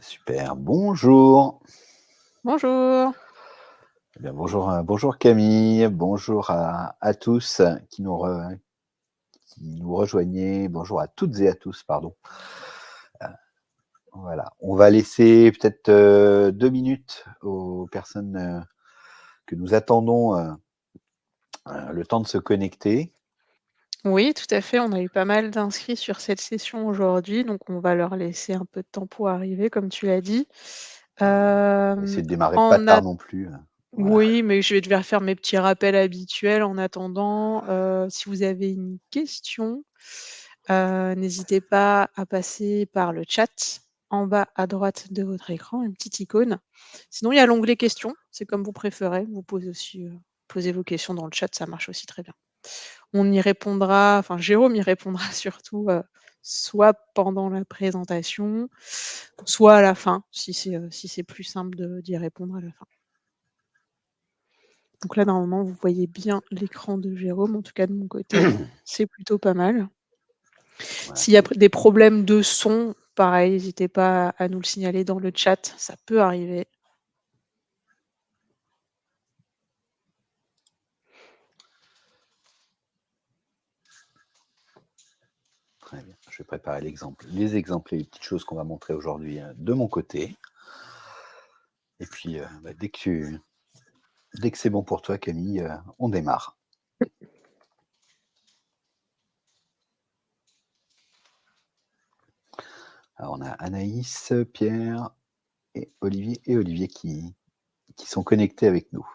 Super, bonjour. Bonjour. Eh bien, bonjour, bonjour Camille, bonjour à tous qui nous rejoignez, bonjour à toutes et à tous, pardon. Voilà, on va laisser peut-être 2 minutes aux personnes que nous attendons le temps de se connecter. Oui, tout à fait, on a eu pas mal d'inscrits sur cette session aujourd'hui, donc on va leur laisser un peu de temps pour arriver, comme tu l'as dit. On va essayer de démarrer pas En tard at non plus. Voilà. Oui, mais je vais devoir faire mes petits rappels habituels en attendant. Si vous avez une question, n'hésitez pas à passer par le chat en bas à droite de votre écran, une petite icône. Sinon, il y a l'onglet questions, c'est comme vous préférez. Vous pouvez aussi, poser vos questions dans le chat, ça marche aussi très bien. On y répondra, enfin Jérôme y répondra surtout, soit pendant la présentation, soit à la fin, si c'est plus simple d'y répondre à la fin. Donc là, normalement, vous voyez bien l'écran de Jérôme, en tout cas de mon côté, c'est plutôt pas mal. Voilà, S'il y a des problèmes de son, pareil, n'hésitez pas à nous le signaler dans le chat, ça peut arriver. très bien. Je vais préparer les exemples et les petites choses qu'on va montrer aujourd'hui de mon côté. Et puis, dès que c'est bon pour toi, Camille, on démarre. Alors, on a Anaïs, Pierre et Olivier qui sont connectés avec nous.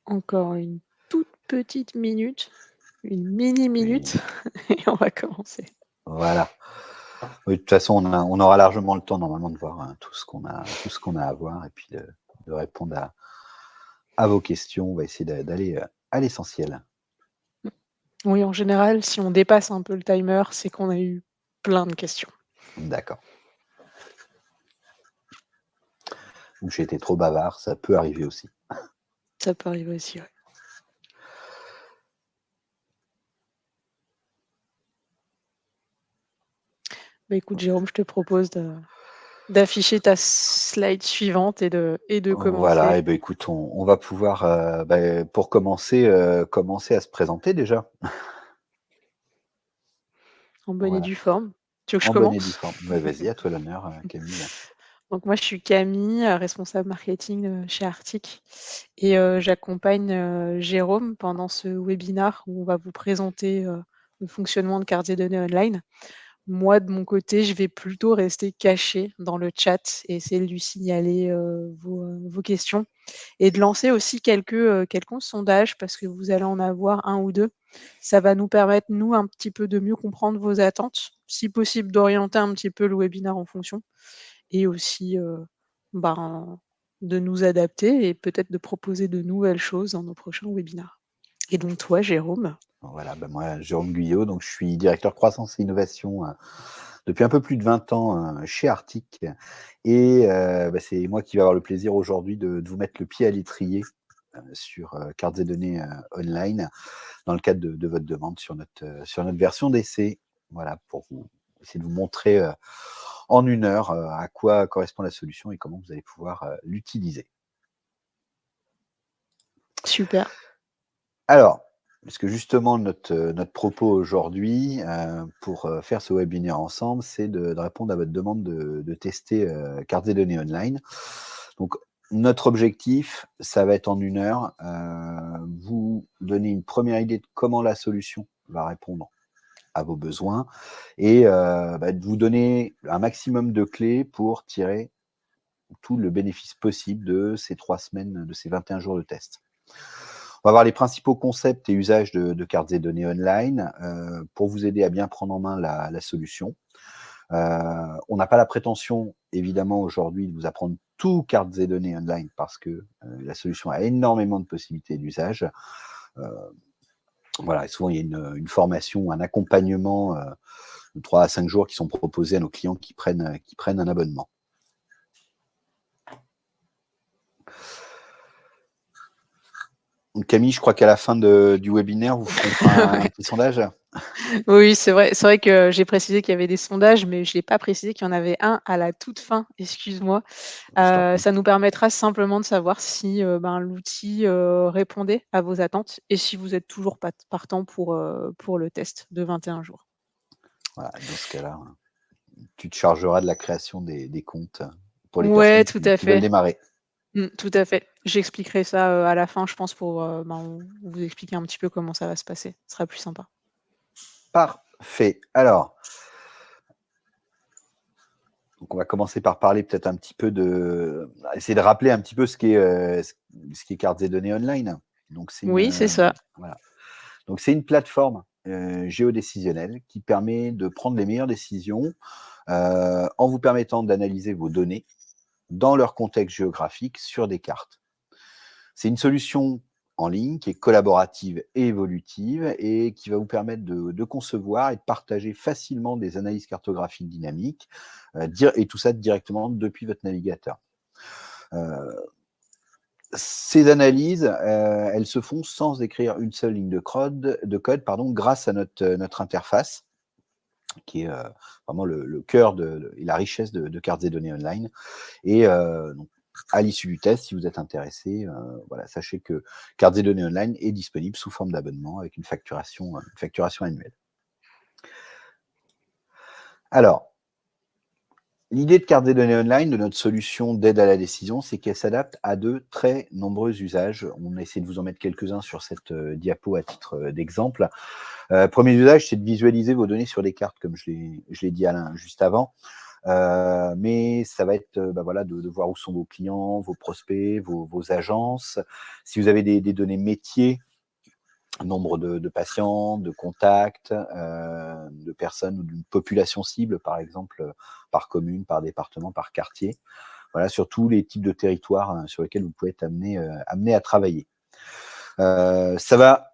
Encore une toute petite minute, une mini minute Oui, et on va commencer. voilà. Oui, de toute façon, on aura largement le temps normalement de voir tout ce qu'on a à voir et puis de répondre à vos questions. On va essayer d'aller à l'essentiel. Oui, en général, si on dépasse un peu le timer, c'est qu'on a eu plein de questions. D'accord. Ou j'ai été trop bavard, ça peut arriver aussi. Ça peut arriver aussi, ouais. Bah, écoute, Jérôme, je te propose d'afficher ta slide suivante et de Voilà, commencer et ben écoute, on va pouvoir, pour commencer, commencer à se présenter déjà. en bonne et Voilà, due forme. Tu veux que je en bonne et due commence? forme. Bah, vas-y, à toi l'honneur, Camille. Donc moi, je suis Camille, responsable marketing, chez Arctic et j'accompagne, Jérôme pendant ce webinar où on va vous présenter, le fonctionnement de cartes et données online. Moi, de mon côté, je vais plutôt rester cachée dans le chat et essayer de lui signaler, vos questions et de lancer aussi quelques sondages parce que vous allez en avoir un ou 2. Ça va nous permettre, nous, un petit peu de mieux comprendre vos attentes, si possible d'orienter un petit peu le webinaire en fonction et aussi, ben, de nous adapter et peut-être de proposer de nouvelles choses dans nos prochains webinars. Et donc toi, Jérôme? Voilà, bah, moi, Jérôme Guyot, donc je suis directeur croissance et innovation, depuis un peu plus de 20 ans, chez Arctic et bah, c'est moi qui vais avoir le plaisir aujourd'hui de vous mettre le pied à l'étrier, sur, cartes et données, online dans le cadre de votre demande sur notre version d'essai. Voilà, pour vous essayer de vous montrer, en 1 heure, à quoi correspond la solution et comment vous allez pouvoir, l'utiliser. Super. Alors, puisque justement notre propos aujourd'hui, pour, faire ce webinaire ensemble, c'est de répondre à votre demande de tester, cartes et données online. Donc notre objectif, ça va être en 1 heure, vous donner une première idée de comment la solution va répondre à vos besoins et de vous donner un maximum de clés pour tirer tout le bénéfice possible de ces 3 semaines, de ces 21 jours de test. On va voir les principaux concepts et usages de cartes et données online pour vous aider à bien prendre en main la solution. On n'a pas la prétention, évidemment, aujourd'hui, de vous apprendre tout cartes et données online parce que la solution a énormément de possibilités d'usage. Euh, voilà, et souvent, il y a une formation, un accompagnement de 3 à 5 jours qui sont proposés à nos clients qui prennent un abonnement. Camille, je crois qu'à la fin du webinaire, on fera un petit sondage. Oui, c'est vrai. C'est vrai que j'ai précisé qu'il y avait des sondages, mais je n'ai pas précisé qu'il y en avait un à la toute fin, excuse-moi. Je t'en prie. Ça nous permettra simplement de savoir si, l'outil, répondait à vos attentes et si vous êtes toujours partant pour le test de 21 jours. Voilà, dans ce cas-là, tu te chargeras de la création des comptes pour les Ouais, personnes tout à qui veulent fait. démarrer. Tout à fait. J'expliquerai ça, à la fin, je pense, pour, vous expliquer un petit peu comment ça va se passer. Ce sera plus sympa. Parfait. Alors, donc on va commencer par parler peut-être un petit peu essayer de rappeler un petit peu ce qu'est Cartes et Données Online. Donc Oui, c'est ça. voilà. Donc c'est une plateforme géodécisionnelle qui permet de prendre les meilleures décisions en vous permettant d'analyser vos données dans leur contexte géographique sur des cartes. C'est une solution en ligne qui est collaborative et évolutive et qui va vous permettre de concevoir et de partager facilement des analyses cartographiques dynamiques et tout ça directement depuis votre navigateur. Ces analyses, elles se font sans écrire une seule ligne de code, grâce à notre interface, qui est vraiment le cœur et la richesse de Cartes et Données Online. Et donc, à l'issue du test, si vous êtes intéressé, voilà, sachez que Cartes et Données Online est disponible sous forme d'abonnement avec une facturation annuelle. Alors, l'idée de Cartes et Données Online, de notre solution d'aide à la décision, c'est qu'elle s'adapte à de très nombreux usages. On a essayé de vous en mettre quelques-uns sur cette diapo à titre d'exemple. Premier usage, c'est de visualiser vos données sur des cartes, comme je l'ai dit juste avant. Mais ça va être voilà, de voir où sont vos clients, vos prospects, vos agences. Si vous avez des données métiers, nombre de patients, de contacts, de personnes ou d'une population cible, par exemple, par commune, par département, par quartier. Voilà, sur tous les types de territoires sur lesquels vous pouvez être amené à travailler. Ça va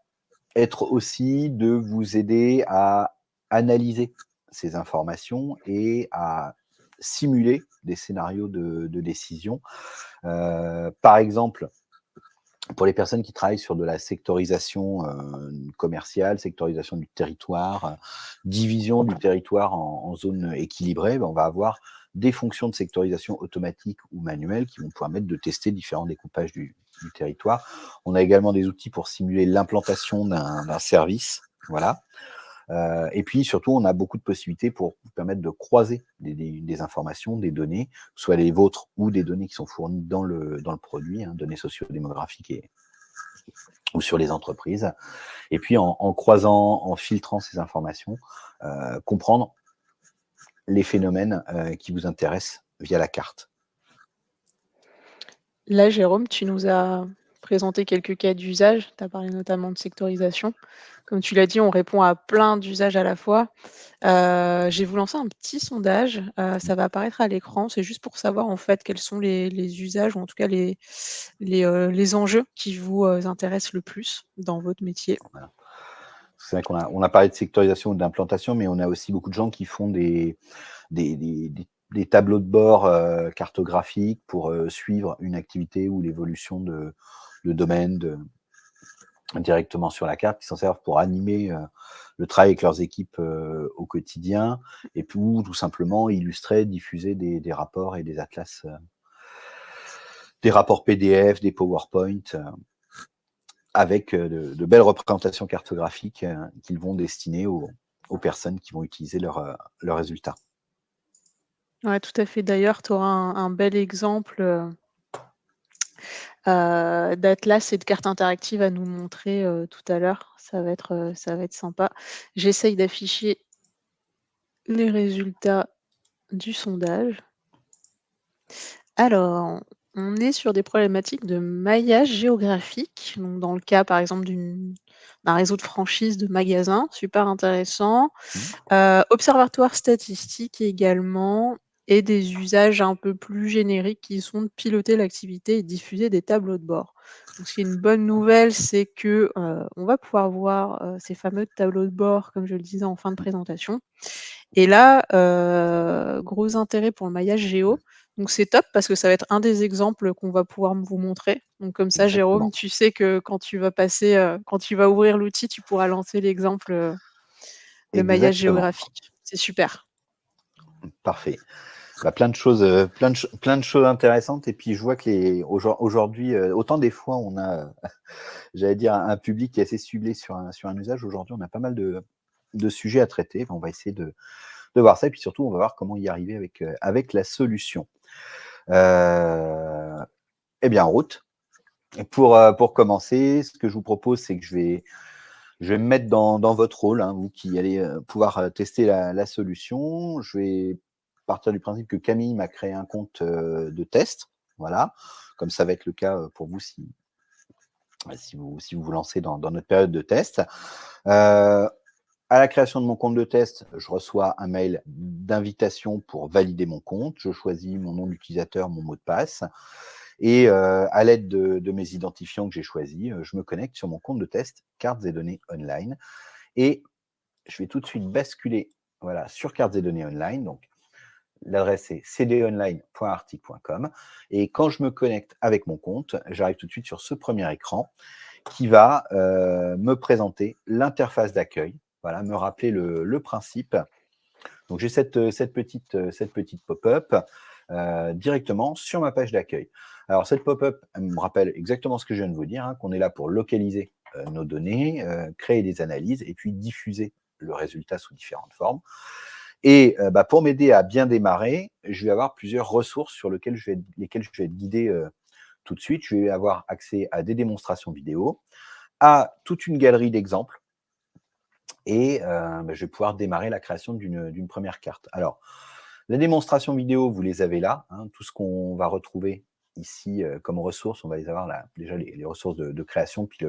être aussi de vous aider à analyser ces informations et à simuler des scénarios de décision. Par exemple, pour les personnes qui travaillent sur de la sectorisation commerciale, sectorisation du territoire, division du territoire en zones équilibrées, on va avoir des fonctions de sectorisation automatique ou manuelle qui vont permettre de tester différents découpages du territoire. On a également des outils pour simuler l'implantation d'un service. Voilà. Et puis surtout, on a beaucoup de possibilités pour vous permettre de croiser des informations, des données, soit les vôtres ou des données qui sont fournies dans le produit, données sociodémographiques ou sur les entreprises. Et puis en croisant, en filtrant ces informations, comprendre les phénomènes qui vous intéressent via la carte. Là, Jérôme, tu nous as présenté quelques cas d'usage. Tu as parlé notamment de sectorisation. Comme tu l'as dit, on répond à plein d'usages à la fois. Je vais vous lancer un petit sondage, ça va apparaître à l'écran. C'est juste pour savoir, en fait, quels sont les usages ou en tout cas les enjeux qui vous, intéressent le plus dans votre métier. Voilà. C'est vrai qu'on a parlé de sectorisation ou d'implantation, mais on a aussi beaucoup de gens qui font des tableaux de bord cartographiques pour suivre une activité ou l'évolution de domaine directement sur la carte, qui s'en servent pour animer le travail avec leurs équipes au quotidien, et puis tout simplement illustrer, diffuser des rapports et des atlas, des rapports PDF, des PowerPoint, avec de belles représentations cartographiques qu'ils vont destiner aux personnes qui vont utiliser leurs résultats. Ouais, tout à fait. D'ailleurs, tu auras un bel exemple, d'atlas et de cartes interactives à nous montrer, tout à l'heure. Ça va être sympa. J'essaye d'afficher les résultats du sondage. Alors, on est sur des problématiques de maillage géographique, donc dans le cas, par exemple, d'un réseau de franchise de magasins, super intéressant. Mmh. Observatoire statistique également. et des usages un peu plus génériques qui sont de piloter l'activité et diffuser des tableaux de bord. Donc ce qui est une bonne nouvelle, c'est que, on va pouvoir voir, ces fameux tableaux de bord, comme je le disais en fin de présentation. Et là, gros intérêt pour le maillage géo. Donc c'est top parce que ça va être un des exemples qu'on va pouvoir vous montrer. Donc comme ça, Jérôme, Exactement. tu sais que quand tu vas ouvrir l'outil, tu pourras lancer l'exemple, de maillage Exactement. géographique. C'est super. Parfait. Bah, plein de choses intéressantes et puis je vois que aujourd'hui, autant des fois on a, j'allais dire un public qui est assez ciblé sur un usage, aujourd'hui on a pas mal de sujets à traiter. On va essayer de voir ça et puis surtout on va voir comment y arriver avec la solution. Et bien en route. Pour commencer, ce que je vous propose, c'est que je vais me mettre dans votre rôle, hein, vous qui allez pouvoir tester la solution. Je vais partir du principe que Camille m'a créé un compte de test. Voilà, comme ça va être le cas pour vous si vous vous lancez dans notre période de test. À la création de mon compte de test, je reçois un mail d'invitation pour valider mon compte. Je choisis mon nom d'utilisateur, mon mot de passe. Et à l'aide de mes identifiants que j'ai choisis, je me connecte sur mon compte de test cartes et données online. Et je vais tout de suite basculer voilà, sur cartes et données online. Donc, l'adresse est cdonline.arctic.com. Et quand je me connecte avec mon compte, j'arrive tout de suite sur ce premier écran qui va me présenter l'interface d'accueil, voilà, me rappeler le principe. Donc, j'ai cette petite pop-up directement sur ma page d'accueil. Alors, cette pop-up, elle me rappelle exactement ce que je viens de vous dire, hein, qu'on est là pour localiser nos données, créer des analyses et puis diffuser le résultat sous différentes formes. Et pour m'aider à bien démarrer, je vais avoir plusieurs ressources sur lesquelles je vais être guidé tout de suite. Je vais avoir accès à des démonstrations vidéo, à toute une galerie d'exemples et je vais pouvoir démarrer la création d'une première carte. Alors, la démonstration vidéo, vous les avez là, hein, tout ce qu'on va retrouver ici comme ressources, on va les avoir là, déjà les ressources de création, puis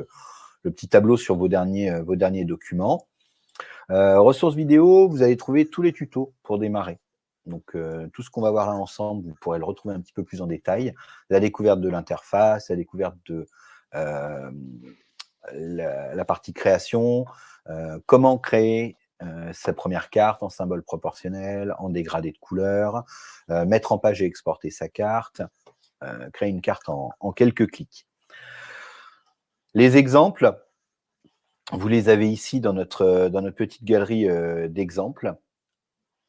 le petit tableau sur vos derniers documents. Ressources vidéo, vous allez trouver tous les tutos pour démarrer. Donc, tout ce qu'on va voir là ensemble, vous pourrez le retrouver un petit peu plus en détail. La découverte de l'interface, la découverte de la partie création, comment créer sa première carte en symbole proportionnel, en dégradé de couleurs, mettre en page et exporter sa carte, créer une carte en quelques clics. Les exemples, vous les avez ici dans notre petite galerie d'exemples.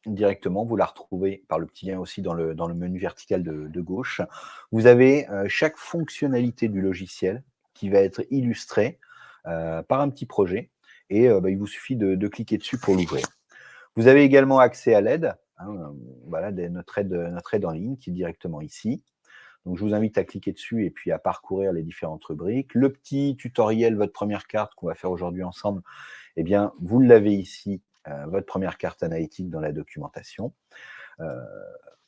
Directement, vous la retrouvez par le petit lien aussi dans le menu vertical de gauche. Vous avez chaque fonctionnalité du logiciel qui va être illustrée par un petit projet et il vous suffit de cliquer dessus pour l'ouvrir. Vous avez également accès à l'aide, hein, voilà, notre aide en ligne qui est directement ici. Donc, je vous invite à cliquer dessus et puis à parcourir les différentes rubriques. Le petit tutoriel, votre première carte qu'on va faire aujourd'hui ensemble, eh bien, vous l'avez ici, votre première carte analytique dans la documentation.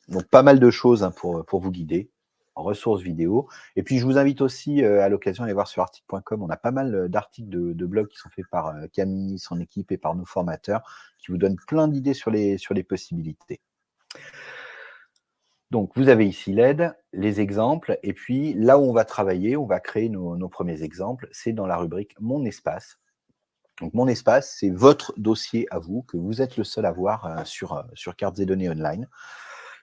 Donc, pas mal de choses hein, pour vous guider en ressources vidéo. Et puis, je vous invite aussi à l'occasion d'aller voir sur article.com. On a pas mal d'articles de blog qui sont faits par Camille, son équipe et par nos formateurs qui vous donnent plein d'idées sur les possibilités. Donc, vous avez ici l'aide, les exemples, et puis là où on va travailler, on va créer nos premiers exemples, c'est dans la rubrique Mon espace. Donc, mon espace, c'est votre dossier à vous, que vous êtes le seul à voir sur cartes et données online.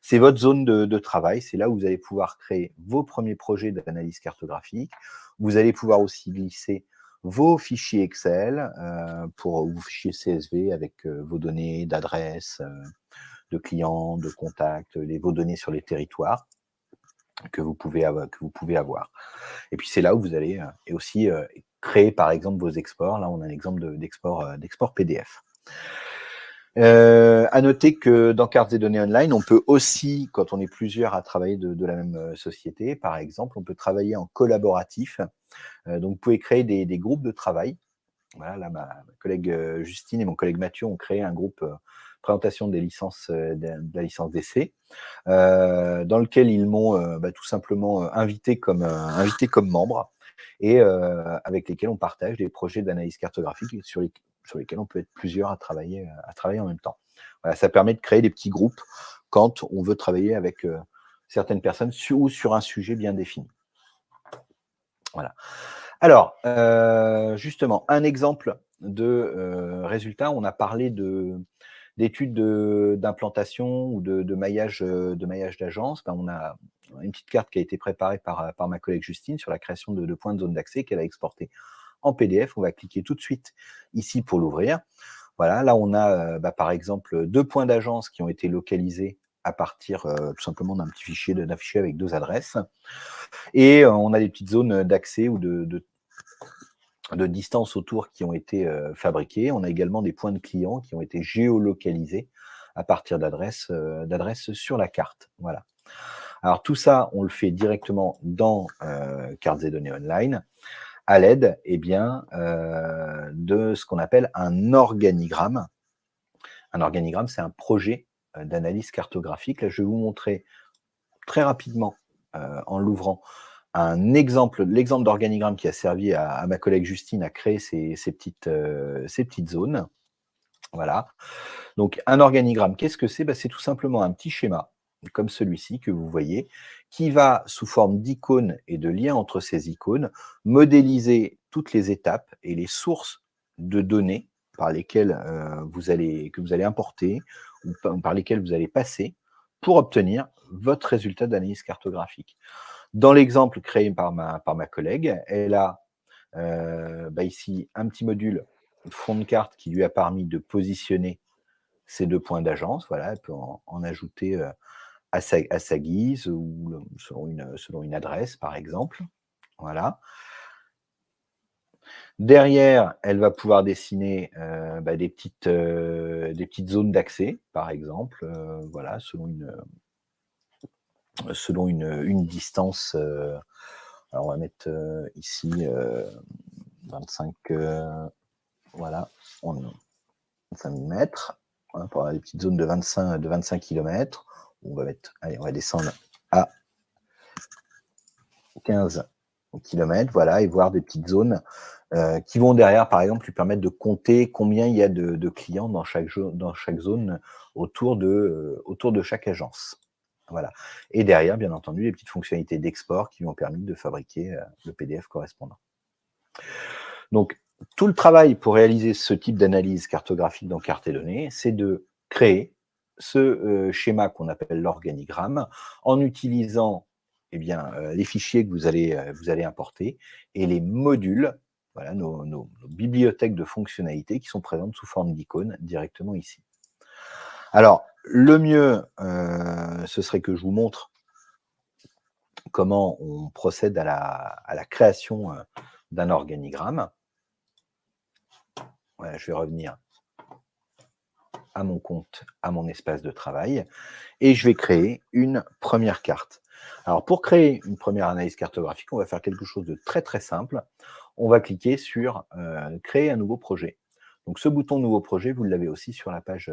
C'est votre zone de travail, c'est là où vous allez pouvoir créer vos premiers projets d'analyse cartographique. Vous allez pouvoir aussi glisser vos fichiers Excel pour vos fichiers CSV avec vos données d'adresse, de clients, de contacts, vos données sur les territoires que vous pouvez avoir. Et puis c'est là où vous allez et aussi créer par exemple vos exports. Là, on a un exemple d'export PDF. À noter que dans cartes et données online, on peut aussi, quand on est plusieurs à travailler de la même société, par exemple, on peut travailler en collaboratif. Donc, vous pouvez créer des groupes de travail. Voilà, là, ma collègue Justine et mon collègue Mathieu ont créé un groupe présentation des licences, de la licence d'essai, dans lequel ils m'ont tout simplement invité comme membre et avec lesquels on partage des projets d'analyse cartographique sur lesquels on peut être plusieurs à travailler en même temps. Voilà, ça permet de créer des petits groupes quand on veut travailler avec certaines personnes ou sur un sujet bien défini. Voilà. Alors, justement, un exemple de résultat, on a parlé d'études d'implantation ou de maillage d'agence. Ben, on a une petite carte qui a été préparée par ma collègue Justine sur la création de points de zone d'accès qu'elle a exporté en PDF. On va cliquer tout de suite ici pour l'ouvrir. Voilà, là on a par exemple 2 points d'agence qui ont été localisés à partir tout simplement d'un petit fichier, d'un fichier avec 2 adresses. Et on a des petites zones d'accès ou de distance autour qui ont été fabriquées. On a également des points de clients qui ont été géolocalisés à partir d'adresses sur la carte. Voilà. Alors tout ça, on le fait directement dans Cartes et données online à l'aide de ce qu'on appelle un organigramme. Un organigramme, c'est un projet d'analyse cartographique. Là, je vais vous montrer très rapidement, en l'ouvrant, l'exemple d'organigramme qui a servi à ma collègue Justine à créer ces petites zones. Voilà. Donc, un organigramme, qu'est-ce que c'est? C'est tout simplement un petit schéma, comme celui-ci que vous voyez, qui va, sous forme d'icônes et de liens entre ces icônes, modéliser toutes les étapes et les sources de données par lesquelles que vous allez importer ou par lesquelles vous allez passer pour obtenir votre résultat d'analyse cartographique. Dans l'exemple créé par ma collègue, elle a ici un petit module fond de carte qui lui a permis de positionner ces 2 points d'agence. Voilà, elle peut en ajouter à sa guise ou selon une adresse, par exemple. Voilà. Derrière, elle va pouvoir dessiner des petites zones d'accès, par exemple, voilà, selon une distance. Alors, on va mettre ici 25, voilà, 25 mm, hein, pour avoir des petites zones de 25 km. On va descendre à 15 km, voilà, et voir des petites zones qui vont derrière, par exemple, lui permettre de compter combien il y a de clients dans chaque zone autour de chaque agence. Voilà. Et derrière, bien entendu, les petites fonctionnalités d'export qui lui ont permis de fabriquer le PDF correspondant. Donc, tout le travail pour réaliser ce type d'analyse cartographique dans Cartes et données, c'est de créer ce schéma qu'on appelle l'organigramme en utilisant les fichiers que vous allez importer et les modules, voilà, nos bibliothèques de fonctionnalités qui sont présentes sous forme d'icônes directement ici. Alors, le mieux, ce serait que je vous montre comment on procède à la création d'un organigramme. Voilà, je vais revenir à mon compte, à mon espace de travail, et je vais créer une première carte. Alors, pour créer une première analyse cartographique, on va faire quelque chose de très très simple. On va cliquer sur créer un nouveau projet. Donc, ce bouton nouveau projet, vous l'avez aussi sur la page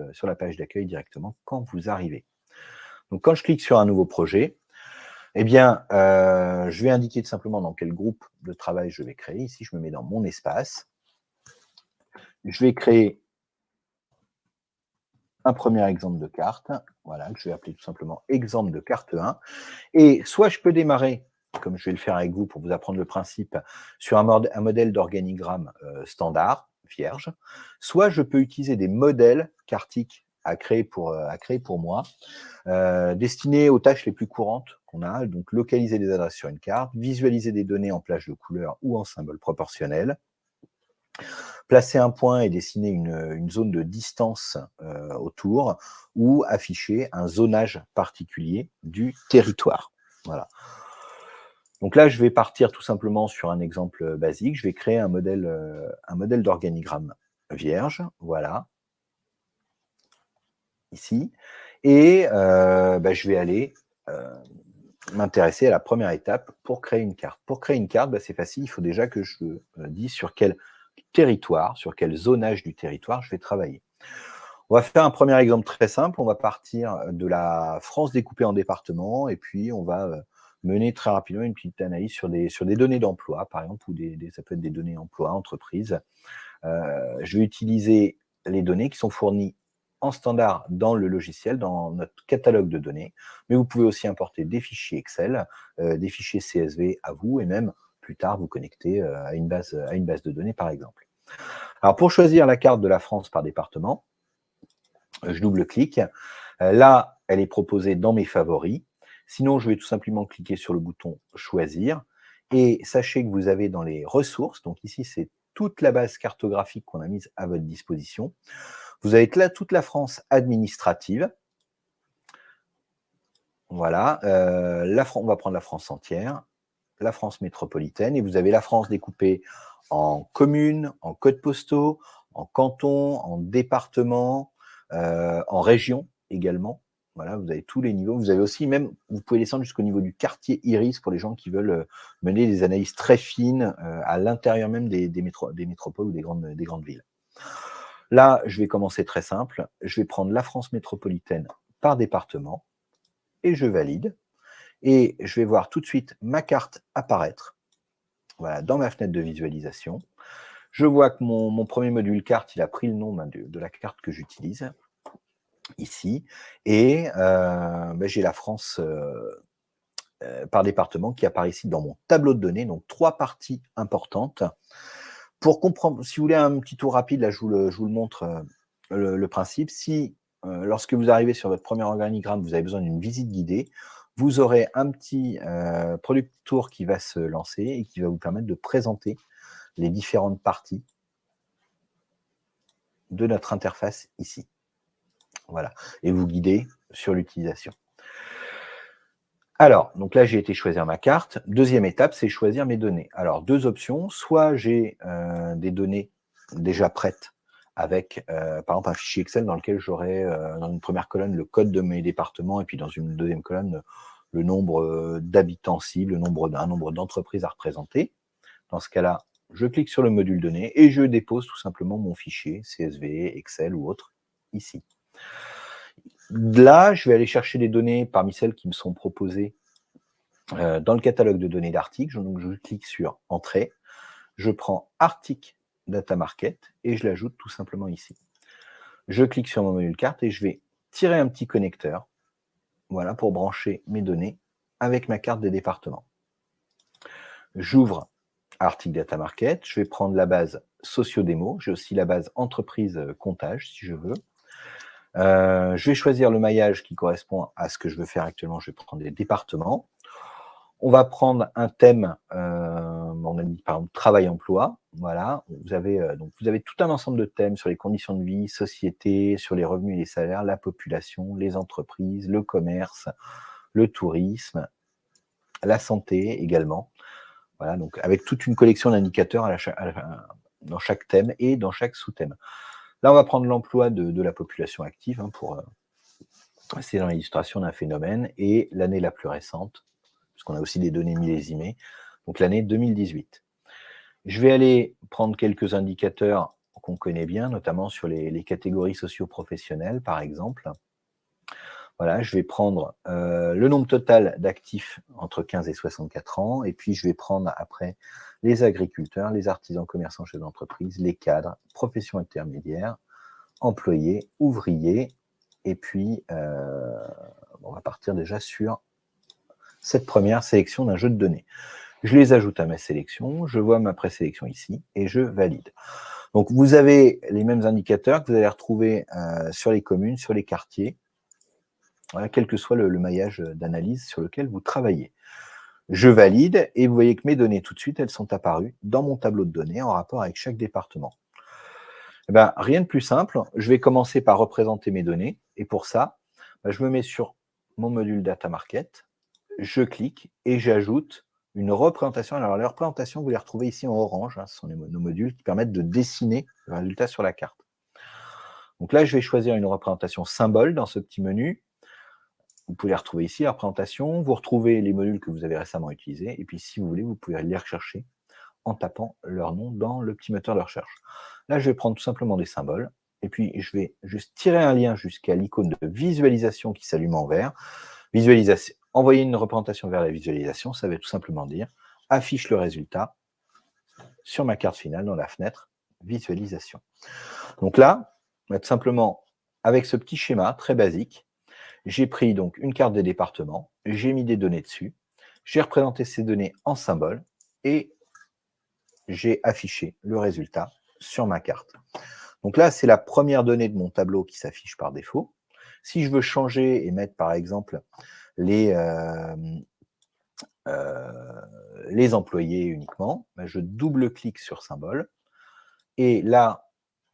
d'accueil directement quand vous arrivez. Donc, quand je clique sur un nouveau projet, je vais indiquer tout simplement dans quel groupe de travail je vais créer. Ici, je me mets dans mon espace. Je vais créer un premier exemple de carte, voilà, que je vais appeler tout simplement exemple de carte 1. Et soit je peux démarrer, comme je vais le faire avec vous pour vous apprendre le principe, sur un modèle d'organigramme standard, vierge, soit je peux utiliser des modèles cartiques à créer pour moi, destinés aux tâches les plus courantes qu'on a, donc localiser des adresses sur une carte, visualiser des données en plage de couleurs ou en symboles proportionnels, placer un point et dessiner une zone de distance autour, ou afficher un zonage particulier du territoire. Voilà. Donc là, je vais partir tout simplement sur un exemple basique. Je vais créer un modèle d'organigramme vierge, voilà, ici. Et je vais aller m'intéresser à la première étape pour créer une carte. Pour créer une carte, c'est facile, il faut déjà que je dise sur quel territoire, sur quel zonage du territoire je vais travailler. On va faire un premier exemple très simple. On va partir de la France découpée en départements et puis on va mener très rapidement une petite analyse sur des données d'emploi, par exemple, ou ça peut être des données emploi, entreprise. Je vais utiliser les données qui sont fournies en standard dans le logiciel, dans notre catalogue de données, mais vous pouvez aussi importer des fichiers Excel, des fichiers CSV à vous, et même plus tard vous connecter à une base de données par exemple. Alors pour choisir la carte de la France par département, je double-clique. Là, elle est proposée dans mes favoris. Sinon, je vais tout simplement cliquer sur le bouton « Choisir ». Et sachez que vous avez dans les ressources, donc ici, c'est toute la base cartographique qu'on a mise à votre disposition. Vous avez là toute la France administrative. Voilà. On va prendre la France entière, la France métropolitaine, et vous avez la France découpée en communes, en codes postaux, en cantons, en départements, en régions également. Voilà, vous avez tous les niveaux. Vous avez aussi même, vous pouvez descendre jusqu'au niveau du quartier Iris pour les gens qui veulent mener des analyses très fines à l'intérieur même des métropoles ou des grandes villes. Là, je vais commencer très simple. Je vais prendre la France métropolitaine par département et je valide. Et je vais voir tout de suite ma carte apparaître, voilà, dans ma fenêtre de visualisation. Je vois que mon premier module carte, il a pris le nom de la carte que j'utilise, ici. Et j'ai la France par département qui apparaît ici dans mon tableau de données, donc 3 parties importantes. Pour comprendre, si vous voulez un petit tour rapide, là je vous le montre, le principe. Si lorsque vous arrivez sur votre premier organigramme, vous avez besoin d'une visite guidée, vous aurez un petit product tour qui va se lancer et qui va vous permettre de présenter les différentes parties de notre interface ici. Voilà, et vous guider sur l'utilisation. Alors, donc là, j'ai été choisir ma carte. Deuxième étape, c'est choisir mes données. Alors, 2 options. Soit j'ai des données déjà prêtes avec, par exemple, un fichier Excel dans lequel j'aurai, dans une première colonne, le code de mes départements et puis dans une deuxième colonne, le nombre d'habitants cibles, un nombre d'entreprises à représenter. Dans ce cas-là, je clique sur le module données et je dépose tout simplement mon fichier CSV, Excel ou autre ici. Là, je vais aller chercher des données parmi celles qui me sont proposées dans le catalogue de données d'articles. Donc, je clique sur « Entrée ». Je prends « Article Data Market » et je l'ajoute tout simplement ici. Je clique sur mon module carte et je vais tirer un petit connecteur, voilà, pour brancher mes données avec ma carte des départements. J'ouvre Article Data Market. Je vais prendre la base Socio-Démo. J'ai aussi la base Entreprise Comptage, si je veux. Je vais choisir le maillage qui correspond à ce que je veux faire actuellement. Je vais prendre des départements. On va prendre un thème, on a mis par exemple travail-emploi. Voilà, vous avez tout un ensemble de thèmes sur les conditions de vie, société, sur les revenus et les salaires, la population, les entreprises, le commerce, le tourisme, la santé également. Voilà, donc avec toute une collection d'indicateurs dans chaque thème et dans chaque sous-thème. Là, on va prendre l'emploi de la population active c'est dans l'illustration d'un phénomène, et l'année la plus récente, puisqu'on a aussi des données millésimées, donc l'année 2018. Je vais aller prendre quelques indicateurs qu'on connaît bien, notamment sur les catégories socio-professionnelles, par exemple. Voilà, je vais prendre le nombre total d'actifs entre 15 et 64 ans, et puis je vais prendre après les agriculteurs, les artisans, commerçants, chefs d'entreprise, les cadres, professions intermédiaires, employés, ouvriers, et puis on va partir déjà sur cette première sélection d'un jeu de données. Je les ajoute à ma sélection, je vois ma présélection ici, et je valide. Donc vous avez les mêmes indicateurs que vous allez retrouver sur les communes, sur les quartiers, voilà, quel que soit le maillage d'analyse sur lequel vous travaillez. Je valide, et vous voyez que mes données, tout de suite, elles sont apparues dans mon tableau de données en rapport avec chaque département. Eh ben, rien de plus simple, je vais commencer par représenter mes données, et pour ça, je me mets sur mon module Data Market, je clique et j'ajoute une représentation. Alors, les représentations, vous les retrouvez ici en orange, hein, ce sont nos modules qui permettent de dessiner le résultat sur la carte. Donc là, je vais choisir une représentation symbole dans ce petit menu. Vous pouvez les retrouver ici, la représentation. Vous retrouvez les modules que vous avez récemment utilisés. Et puis, si vous voulez, vous pouvez les rechercher en tapant leur nom dans le petit moteur de recherche. Là, je vais prendre tout simplement des symboles. Et puis, je vais juste tirer un lien jusqu'à l'icône de visualisation qui s'allume en vert. Visualisation. Envoyer une représentation vers la visualisation, ça veut tout simplement dire affiche le résultat sur ma carte finale dans la fenêtre visualisation. Donc là, on va tout simplement avec ce petit schéma très basique, j'ai pris donc une carte des départements, j'ai mis des données dessus, j'ai représenté ces données en symboles et j'ai affiché le résultat sur ma carte. Donc là, c'est la première donnée de mon tableau qui s'affiche par défaut. Si je veux changer et mettre par exemple les, les employés uniquement, ben, je double-clique sur symbole. Et là,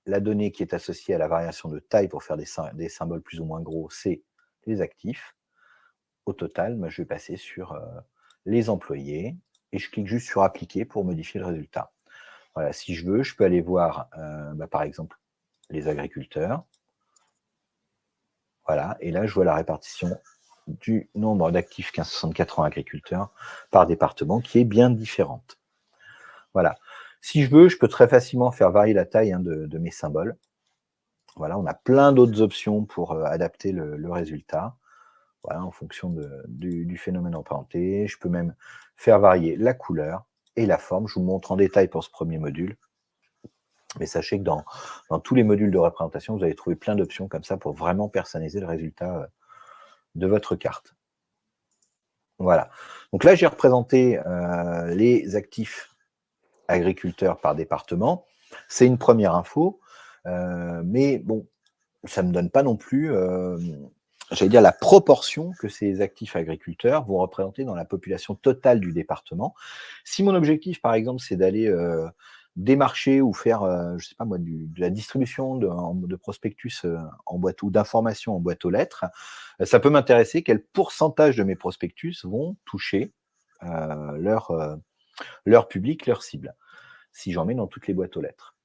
la donnée qui est associée à la variation de taille pour faire des symboles plus ou moins gros, c'est les actifs. Au total, ben, je vais passer sur les employés et je clique juste sur appliquer pour modifier le résultat. Voilà, si je veux, je peux aller voir ben, par exemple les agriculteurs. Voilà, et là, je vois la répartition du nombre d'actifs 1564 en agriculteurs par département qui est bien différente. Voilà. Si je veux, je peux très facilement faire varier la taille de mes symboles. Voilà, on a plein d'autres options pour adapter le résultat. Voilà, en fonction du phénomène représenté. Je peux même faire varier la couleur et la forme. Je vous montre en détail pour ce premier module. Mais sachez que dans tous les modules de représentation, vous allez trouver plein d'options comme ça pour vraiment personnaliser le résultat de votre carte. Voilà. Donc là, j'ai représenté les actifs agriculteurs par département. C'est une première info, mais bon, ça ne me donne pas non plus, j'allais dire, la proportion que ces actifs agriculteurs vont représenter dans la population totale du département. Si mon objectif, par exemple, c'est d'aller démarcher ou faire, je ne sais pas moi, de la distribution de prospectus en boîte ou d'informations en boîte aux lettres, ça peut m'intéresser quel pourcentage de mes prospectus vont toucher leur public, leur cible, si j'en mets dans toutes les boîtes aux lettres.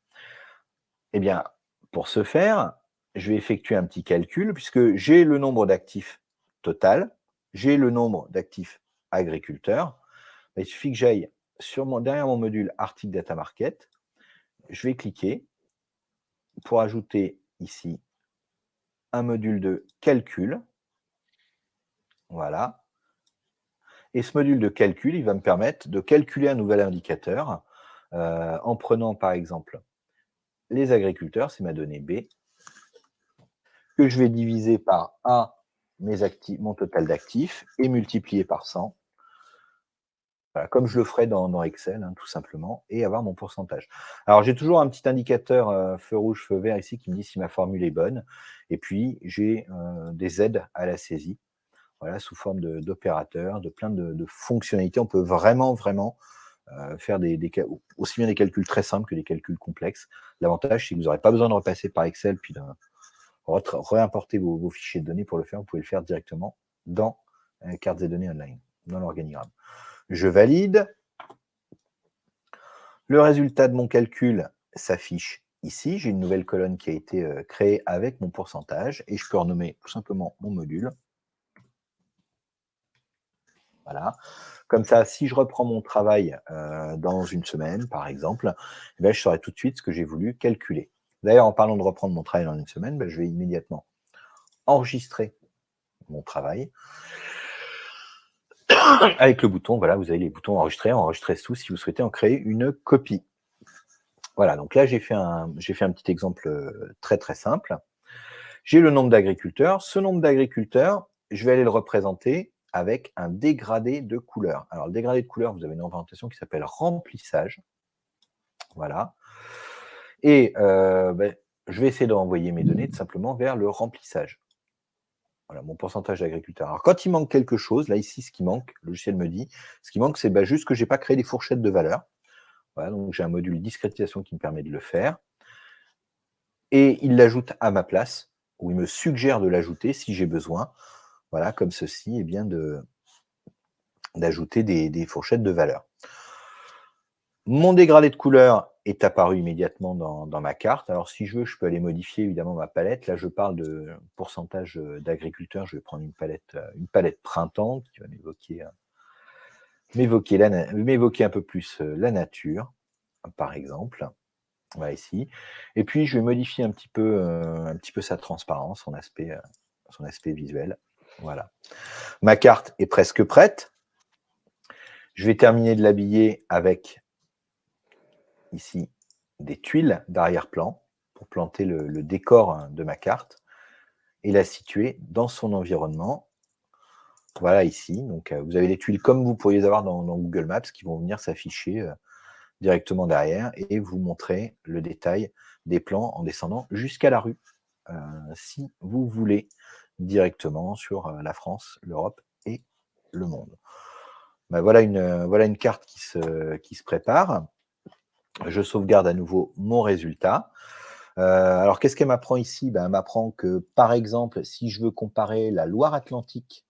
Eh bien, pour ce faire, je vais effectuer un petit calcul puisque j'ai le nombre d'actifs total, j'ai le nombre d'actifs agriculteurs. Il suffit que j'aille derrière mon module Article Data Market, je vais cliquer pour ajouter ici un module de calcul. Voilà. Et ce module de calcul, il va me permettre de calculer un nouvel indicateur en prenant par exemple les agriculteurs, c'est ma donnée B, que je vais diviser par A, mon total d'actifs, et multiplier par 100. Voilà, comme je le ferais dans Excel, hein, tout simplement, et avoir mon pourcentage. Alors, j'ai toujours un petit indicateur feu rouge, feu vert ici qui me dit si ma formule est bonne. Et puis, j'ai des aides à la saisie, voilà, sous forme d'opérateurs, de plein de fonctionnalités. On peut vraiment faire aussi bien des calculs très simples que des calculs complexes. L'avantage, c'est que vous n'aurez pas besoin de repasser par Excel puis de réimporter vos fichiers de données pour le faire. Vous pouvez le faire directement dans cartes et données online, dans l'organigramme. Je valide. Le résultat de mon calcul s'affiche ici. J'ai une nouvelle colonne qui a été créée avec mon pourcentage et je peux renommer tout simplement mon module. Voilà. Comme ça, si je reprends mon travail dans une semaine, par exemple, eh bien, je saurai tout de suite ce que j'ai voulu calculer. D'ailleurs, en parlant de reprendre mon travail dans une semaine, ben, je vais immédiatement enregistrer mon travail. Avec le bouton, voilà, vous avez les boutons enregistrer sous si vous souhaitez en créer une copie. Voilà, donc là, j'ai fait un petit exemple très simple. J'ai le nombre d'agriculteurs. Ce nombre d'agriculteurs, je vais aller le représenter avec un dégradé de couleur. Alors, le dégradé de couleur, vous avez une représentation qui s'appelle remplissage. Voilà. Et je vais essayer d'envoyer mes données tout simplement vers le remplissage. Voilà, mon pourcentage d'agriculteurs. Alors, quand il manque quelque chose, là, ici, ce qui manque, le logiciel me dit, ce qui manque, c'est juste que je n'ai pas créé des fourchettes de valeurs. Voilà, donc j'ai un module discrétisation qui me permet de le faire. Et il l'ajoute à ma place, ou il me suggère de l'ajouter si j'ai besoin. Voilà, comme ceci, eh bien d'ajouter des fourchettes de valeurs. Mon dégradé de couleur est apparu immédiatement dans ma carte. Alors, si je veux, je peux aller modifier évidemment ma palette. Là, je parle de pourcentage d'agriculteurs. Je vais prendre une palette printemps qui va m'évoquer un peu plus la nature, par exemple. Voilà, ici. Et puis, je vais modifier un petit peu sa transparence, son aspect visuel. Voilà. Ma carte est presque prête. Je vais terminer de l'habiller avec, ici, des tuiles d'arrière-plan pour planter le décor de ma carte. et la situer dans son environnement. Voilà ici, donc vous avez les tuiles comme vous pourriez les avoir dans Google Maps qui vont venir s'afficher directement derrière et vous montrer le détail des plans en descendant jusqu'à la rue, si vous voulez, directement sur la France, l'Europe et le monde. Ben voilà une carte qui se prépare. Je sauvegarde à nouveau mon résultat. Alors qu'est-ce qu'elle m'apprend ici? Ben, elle m'apprend que, par exemple, si je veux comparer la Loire-Atlantique,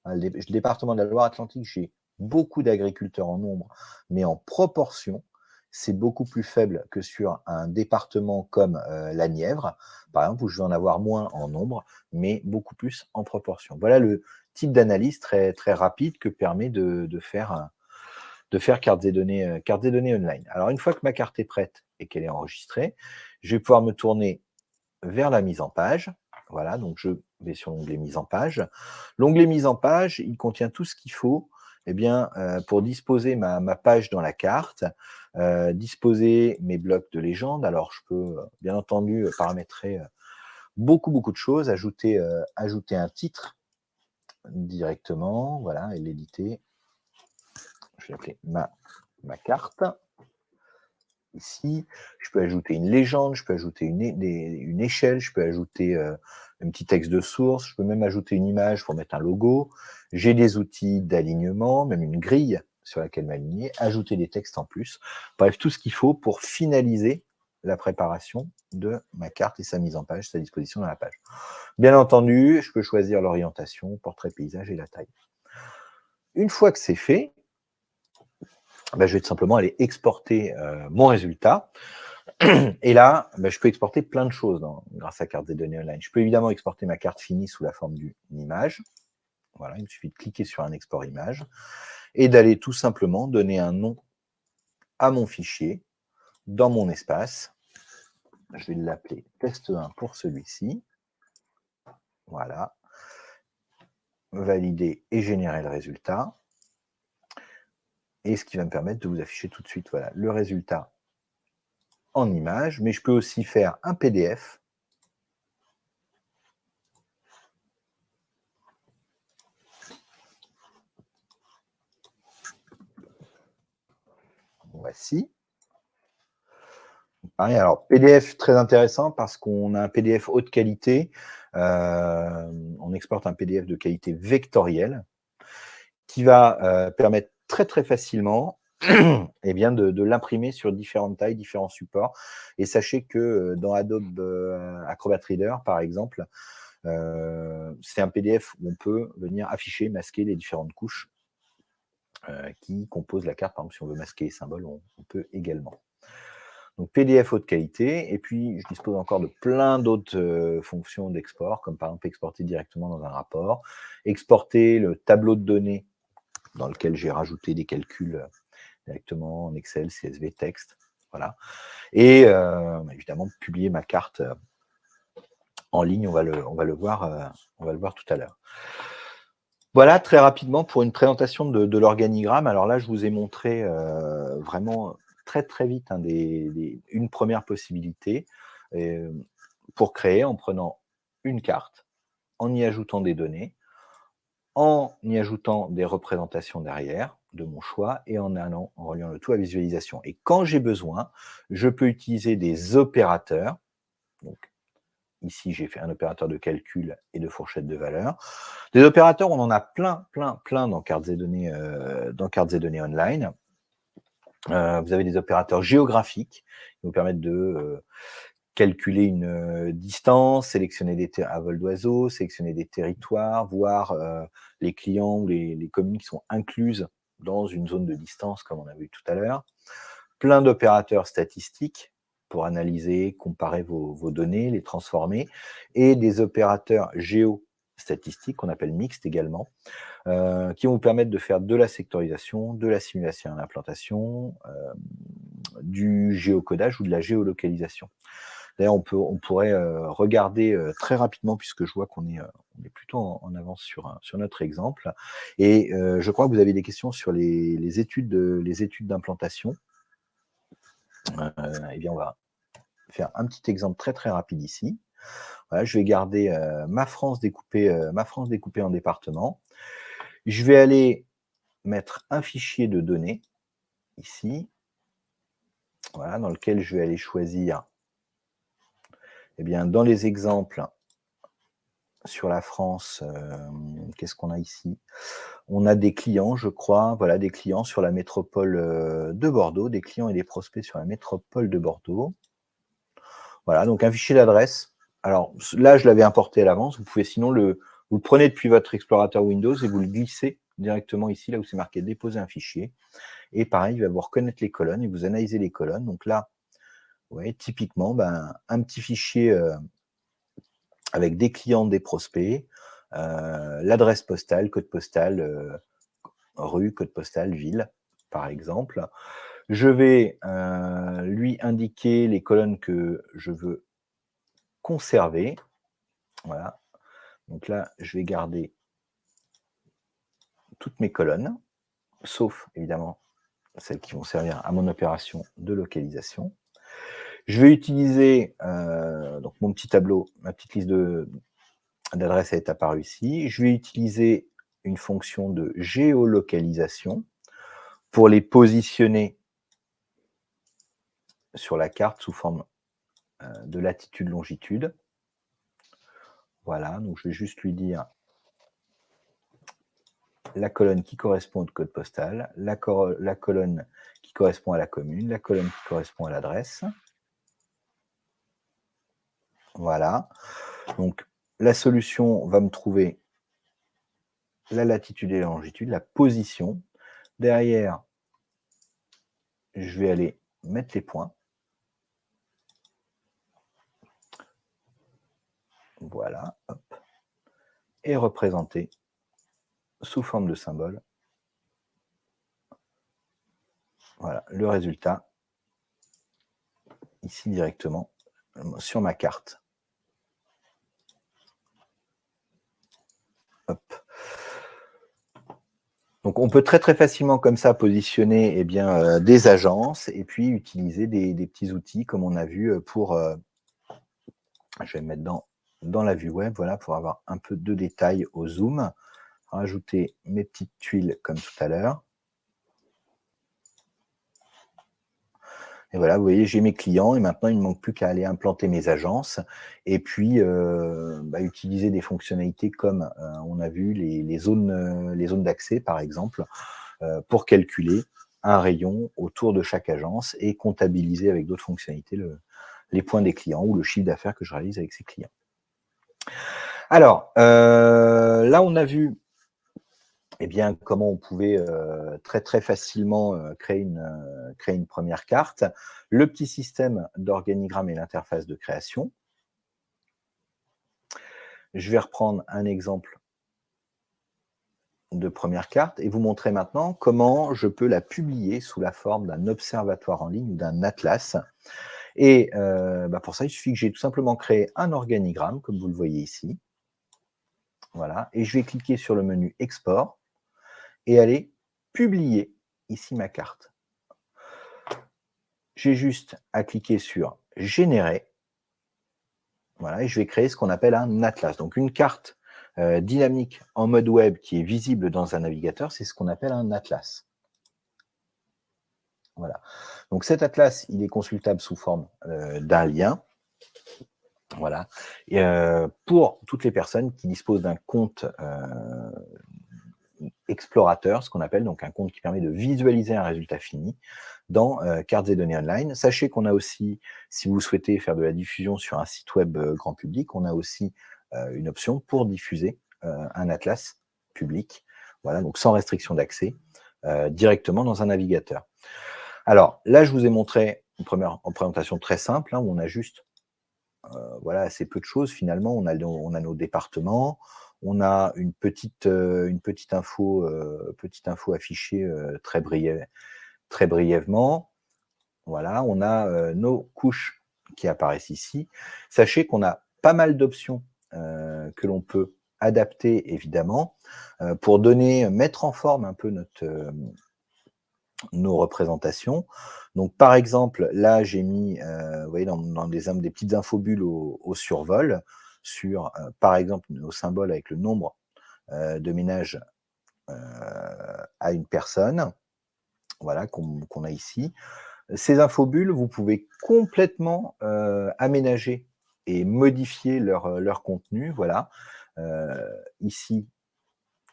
le département de la Loire-Atlantique, j'ai beaucoup d'agriculteurs en nombre, mais en proportion, c'est beaucoup plus faible que sur un département comme la Nièvre, par exemple, où je vais en avoir moins en nombre, mais beaucoup plus en proportion. Voilà le type d'analyse très, très rapide que permet de faire cartes et données online. Alors, une fois que ma carte est prête et qu'elle est enregistrée, je vais pouvoir me tourner vers la mise en page. Voilà, donc je vais sur l'onglet mise en page. L'onglet mise en page, il contient tout ce qu'il faut pour disposer ma page dans la carte, disposer mes blocs de légende. Alors, je peux bien entendu paramétrer beaucoup de choses, ajouter un titre directement, voilà, et l'éditer. Je vais appeler ma carte. Ici, je peux ajouter une légende, je peux ajouter une échelle, je peux ajouter un petit texte de source, je peux même ajouter une image pour mettre un logo. J'ai des outils d'alignement, même une grille sur laquelle m'aligner, ajouter des textes en plus. Bref, tout ce qu'il faut pour finaliser la préparation de ma carte et sa mise en page, sa disposition dans la page. Bien entendu, je peux choisir l'orientation, portrait, paysage et la taille. Une fois que c'est fait, ben, je vais tout simplement aller exporter mon résultat. Et là, ben, je peux exporter plein de choses grâce à carte des données online. Je peux évidemment exporter ma carte finie sous la forme d'une image. Voilà, il me suffit de cliquer sur un export image et d'aller tout simplement donner un nom à mon fichier dans mon espace. Je vais l'appeler test1 pour celui-ci. Voilà. Valider et générer le résultat. Et ce qui va me permettre de vous afficher tout de suite voilà, le résultat en image. Mais je peux aussi faire un PDF. Voici. Pareil, alors PDF très intéressant parce qu'on a un PDF haute qualité. On exporte un PDF de qualité vectorielle qui va permettre très très facilement de l'imprimer sur différentes tailles, différents supports. Et sachez que dans Adobe Acrobat Reader, par exemple, c'est un PDF où on peut venir afficher, masquer les différentes couches qui composent la carte. Par exemple, si on veut masquer les symboles, on peut également. Donc PDF haute qualité, et puis je dispose encore de plein d'autres fonctions d'export, comme par exemple exporter directement dans un rapport, exporter le tableau de données dans lequel j'ai rajouté des calculs directement en Excel, CSV, texte, voilà. Et évidemment publier ma carte en ligne, on va le voir tout à l'heure. Voilà, très rapidement pour une présentation de l'organigramme. Alors là, je vous ai montré vraiment très très vite une première possibilité pour créer en prenant une carte, en y ajoutant des données, en y ajoutant des représentations derrière de mon choix et en reliant le tout à visualisation. Et quand j'ai besoin, je peux utiliser des opérateurs. Donc ici, j'ai fait un opérateur de calcul et de fourchette de valeur. Des opérateurs, on en a plein dans cartes et données online. Vous avez des opérateurs géographiques qui vous permettent de calculer une distance, sélectionner à vol d'oiseau, sélectionner des territoires, voir les clients ou les communes qui sont incluses dans une zone de distance, comme on a vu tout à l'heure. Plein d'opérateurs statistiques pour analyser, comparer vos données, les transformer, et des opérateurs géostatistiques, qu'on appelle mixtes également, qui vont vous permettre de faire de la sectorisation, de la simulation d'implantation, du géocodage ou de la géolocalisation. D'ailleurs, on pourrait regarder très rapidement, puisque je vois qu'on est plutôt en avance sur notre exemple. Et je crois que vous avez des questions sur les études d'implantation. Eh bien, on va faire un petit exemple très très rapide ici. Voilà, je vais garder ma France découpée en départements. Je vais aller mettre un fichier de données ici, voilà, dans lequel je vais aller choisir, eh bien, dans les exemples sur la France, qu'est-ce qu'on a ici? On a des clients, je crois, voilà, des clients sur la métropole de Bordeaux, des clients et des prospects sur la métropole de Bordeaux. Voilà, donc un fichier d'adresse. Alors là, je l'avais importé à l'avance. Vous pouvez sinon vous le prenez depuis votre explorateur Windows et vous le glissez directement ici, là où c'est marqué déposer un fichier. Et pareil, il va vous reconnaître les colonnes et vous analysez les colonnes. Donc là, vous voyez, typiquement, un petit fichier avec des clients, des prospects, l'adresse postale, code postal, rue, code postal, ville, par exemple. Je vais lui indiquer les colonnes que je veux conserver. Voilà. Donc là, je vais garder toutes mes colonnes, sauf évidemment celles qui vont servir à mon opération de localisation. Je vais utiliser donc mon petit tableau, ma petite liste d'adresses est apparue ici. Je vais utiliser une fonction de géolocalisation pour les positionner sur la carte sous forme de latitude-longitude. Voilà, donc je vais juste lui dire la colonne qui correspond au code postal, la colonne qui correspond à la commune, la colonne qui correspond à l'adresse. Voilà. Donc, la solution va me trouver la latitude et la longitude, la position. Derrière, je vais aller mettre les points. Voilà. Hop. Et représenter sous forme de symbole. Voilà, le résultat ici directement sur ma carte. Hop. Donc on peut très très facilement comme ça positionner des agences et puis utiliser des petits outils comme on a vu pour, je vais me mettre dans la vue web, voilà, pour avoir un peu de détails au zoom. Rajouter mes petites tuiles comme tout à l'heure. Et voilà, vous voyez, j'ai mes clients et maintenant, il ne me manque plus qu'à aller implanter mes agences et puis utiliser des fonctionnalités comme on a vu les zones d'accès, par exemple, pour calculer un rayon autour de chaque agence et comptabiliser avec d'autres fonctionnalités les points des clients ou le chiffre d'affaires que je réalise avec ces clients. Alors, là, on a vu comment on pouvait très très facilement créer une première carte, le petit système d'organigramme et l'interface de création. Je vais reprendre un exemple de première carte et vous montrer maintenant comment je peux la publier sous la forme d'un observatoire en ligne ou d'un atlas. Et pour ça, il suffit que j'ai tout simplement créé un organigramme, comme vous le voyez ici. Voilà, et je vais cliquer sur le menu Export et aller publier ici ma carte. J'ai juste à cliquer sur Générer. Voilà, et je vais créer ce qu'on appelle un atlas. Donc une carte dynamique en mode web qui est visible dans un navigateur, c'est ce qu'on appelle un atlas. Voilà. Donc cet atlas, il est consultable sous forme d'un lien. Voilà. Et, pour toutes les personnes qui disposent d'un compte explorateur, ce qu'on appelle donc un compte qui permet de visualiser un résultat fini dans cartes et données online. Sachez qu'on a aussi, si vous souhaitez faire de la diffusion sur un site web grand public, on a aussi une option pour diffuser un atlas public, voilà, donc sans restriction d'accès, directement dans un navigateur. Alors là, je vous ai montré en présentation très simple, où on a juste voilà, assez peu de choses finalement. On a nos départements, on a une petite info affichée très brièvement. Voilà, on a nos couches qui apparaissent ici. Sachez qu'on a pas mal d'options que l'on peut adapter évidemment pour mettre en forme un peu nos représentations. Donc, par exemple, là, j'ai mis, vous voyez, dans des petites infobules au survol sur, par exemple, nos symboles avec le nombre de ménages à une personne, voilà, qu'on a ici. Ces infobules, vous pouvez complètement aménager et modifier leur contenu. Voilà. Ici,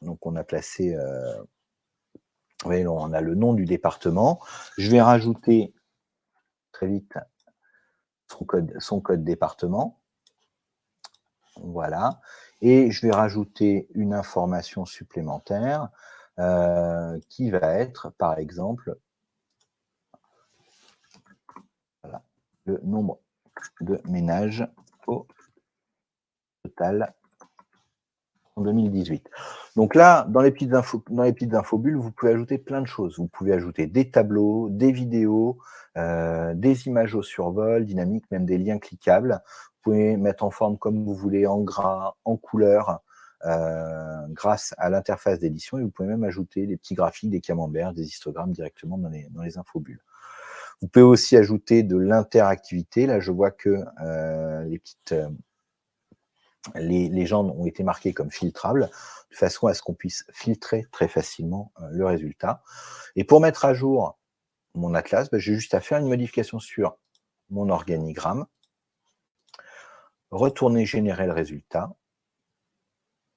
donc on a placé, vous voyez, on a le nom du département. Je vais rajouter très vite son code département. Voilà. Et je vais rajouter une information supplémentaire qui va être, par exemple, voilà, le nombre de ménages au total en 2018. Donc là, dans les petites infobules, vous pouvez ajouter plein de choses. Vous pouvez ajouter des tableaux, des vidéos, des images au survol, dynamiques, même des liens cliquables. Vous pouvez mettre en forme comme vous voulez, en gras, en couleur, grâce à l'interface d'édition. Et vous pouvez même ajouter des petits graphiques, des camemberts, des histogrammes directement dans les infobules. Vous pouvez aussi ajouter de l'interactivité. Là, je vois que les gens ont été marqués comme filtrables, de façon à ce qu'on puisse filtrer très facilement le résultat. Et pour mettre à jour mon atlas, j'ai juste à faire une modification sur mon organigramme, retourner générer le résultat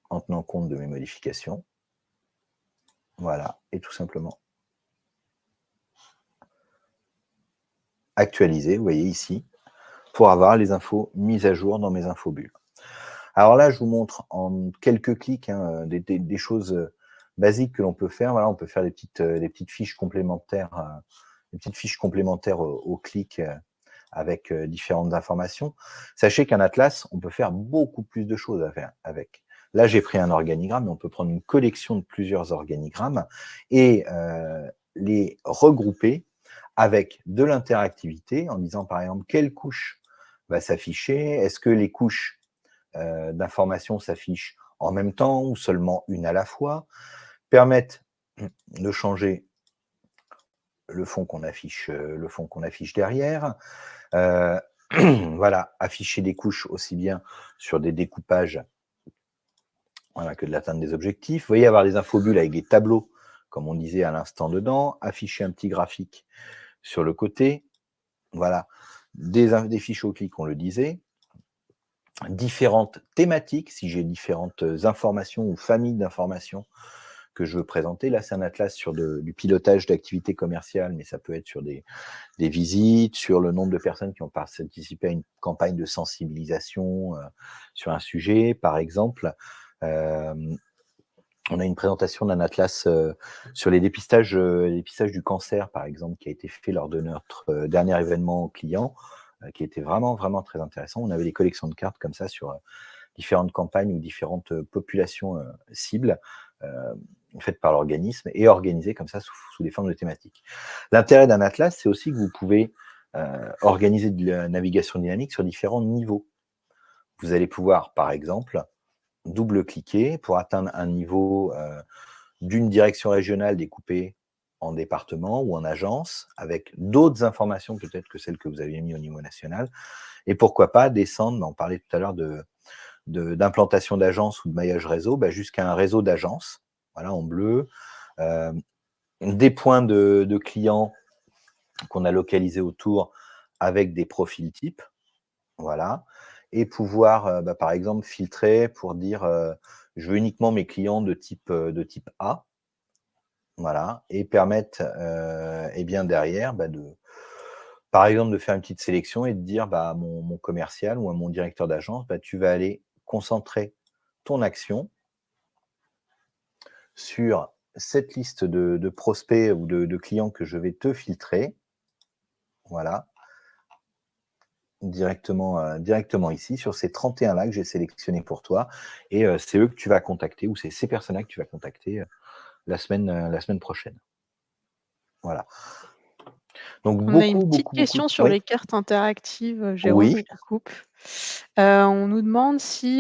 en tenant compte de mes modifications. Voilà, et tout simplement actualiser, vous voyez ici, pour avoir les infos mises à jour dans mes infobules. Alors là, je vous montre en quelques clics des choses basiques que l'on peut faire. Voilà, on peut faire des petites fiches complémentaires, au clic avec différentes informations. Sachez qu'un atlas, on peut faire beaucoup plus de choses avec. Là, j'ai pris un organigramme, mais on peut prendre une collection de plusieurs organigrammes et les regrouper avec de l'interactivité en disant, par exemple, quelle couche va s'afficher. Est-ce que les couches d'informations s'affichent en même temps ou seulement une à la fois, permettent de changer le fond qu'on affiche derrière. Voilà, afficher des couches aussi bien sur des découpages voilà, que de l'atteinte des objectifs. Vous voyez, avoir des infobules avec des tableaux, comme on disait à l'instant dedans, afficher un petit graphique sur le côté. Voilà, des fiches au clic, on le disait. Différentes thématiques, si j'ai différentes informations ou familles d'informations que je veux présenter. Là, c'est un atlas sur du pilotage d'activités commerciales, mais ça peut être sur des visites, sur le nombre de personnes qui ont participé à une campagne de sensibilisation sur un sujet, par exemple. On a une présentation d'un atlas sur les dépistages du cancer, par exemple, qui a été fait lors de notre dernier événement client, qui était vraiment, vraiment très intéressant. On avait des collections de cartes comme ça sur différentes campagnes ou différentes populations cibles faites par l'organisme et organisées comme ça sous des formes de thématiques. L'intérêt d'un atlas, c'est aussi que vous pouvez organiser de la navigation dynamique sur différents niveaux. Vous allez pouvoir, par exemple, double-cliquer pour atteindre un niveau d'une direction régionale découpée en département ou en agence, avec d'autres informations peut-être que celles que vous aviez mis au niveau national. Et pourquoi pas descendre, on parlait tout à l'heure d'implantation d'agence ou de maillage réseau, jusqu'à un réseau d'agences, voilà, en bleu, des points de clients qu'on a localisés autour avec des profils types, voilà, et pouvoir, par exemple, filtrer pour dire je veux uniquement mes clients de type A, voilà, et permettre et bien derrière par exemple, de faire une petite sélection et de dire à mon commercial ou à mon directeur d'agence, tu vas aller concentrer ton action sur cette liste de prospects ou de clients que je vais te filtrer. Voilà. Directement ici, sur ces 31-là que j'ai sélectionnés pour toi. Et c'est eux que tu vas contacter, ou c'est ces personnes-là que tu vas contacter la semaine prochaine. Voilà. Donc On a une beaucoup, petite beaucoup, beaucoup question de... sur Oui. les cartes interactives, Jérôme, Oui. je te coupe. On nous demande si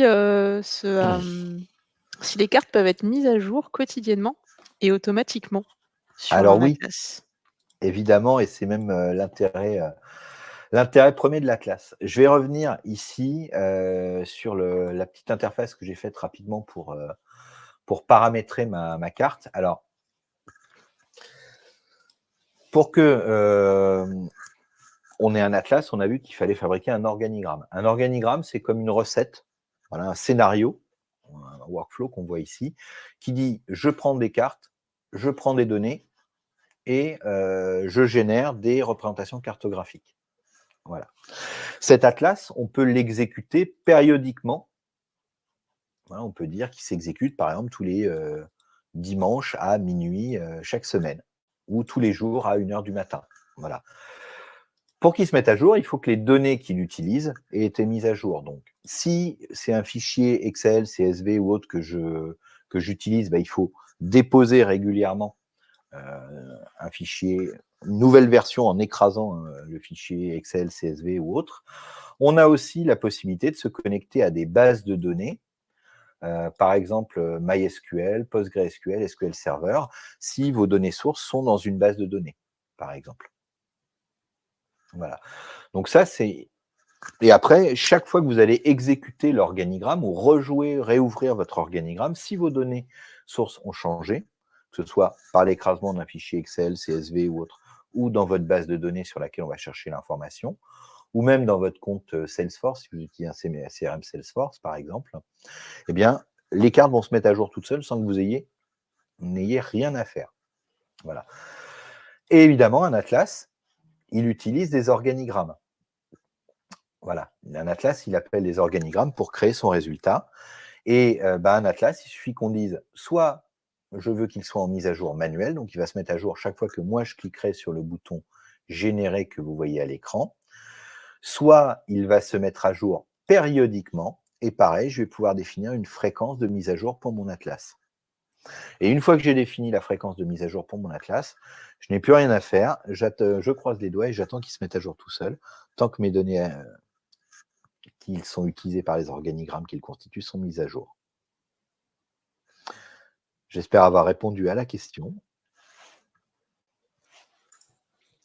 les cartes peuvent être mises à jour quotidiennement et automatiquement sur Alors un oui, atlas. évidemment, et c'est même l'intérêt premier de l'Atlas. Je vais revenir ici sur la petite interface que j'ai faite rapidement pour paramétrer ma carte. Alors, pour que on ait un atlas, on a vu qu'il fallait fabriquer un organigramme. Un organigramme, c'est comme une recette, voilà, un scénario, un workflow qu'on voit ici, qui dit je prends des cartes, je prends des données et je génère des représentations cartographiques. Voilà. Cet atlas, on peut l'exécuter périodiquement. Voilà, on peut dire qu'il s'exécute par exemple tous les dimanches à minuit chaque semaine ou tous les jours à 1h du matin. Voilà. Pour qu'il se mette à jour, il faut que les données qu'il utilise aient été mises à jour. Donc, si c'est un fichier Excel, CSV ou autre que j'utilise, il faut déposer régulièrement un fichier, une nouvelle version en écrasant le fichier Excel, CSV ou autre. On a aussi la possibilité de se connecter à des bases de données, par exemple MySQL, PostgreSQL, SQL Server, si vos données sources sont dans une base de données, par exemple. Voilà. Donc ça, c'est... Et après, chaque fois que vous allez exécuter l'organigramme ou réouvrir votre organigramme, si vos données sources ont changé, que ce soit par l'écrasement d'un fichier Excel, CSV ou autre, ou dans votre base de données sur laquelle on va chercher l'information, ou même dans votre compte Salesforce, si vous utilisez un CRM Salesforce, par exemple, eh bien, les cartes vont se mettre à jour toutes seules sans que vous n'ayez rien à faire. Voilà. Et évidemment, un atlas, il utilise des organigrammes. Voilà, un atlas, il appelle les organigrammes pour créer son résultat. Et un atlas, il suffit qu'on dise soit je veux qu'il soit en mise à jour manuelle, donc il va se mettre à jour chaque fois que moi je cliquerai sur le bouton générer que vous voyez à l'écran, soit il va se mettre à jour périodiquement, et pareil, je vais pouvoir définir une fréquence de mise à jour pour mon atlas. Et une fois que j'ai défini la fréquence de mise à jour pour mon atlas, je n'ai plus rien à faire, je croise les doigts et j'attends qu'il se mette à jour tout seul, tant que mes données qui sont utilisés par les organigrammes qu'ils constituent sont mises à jour. J'espère avoir répondu à la question.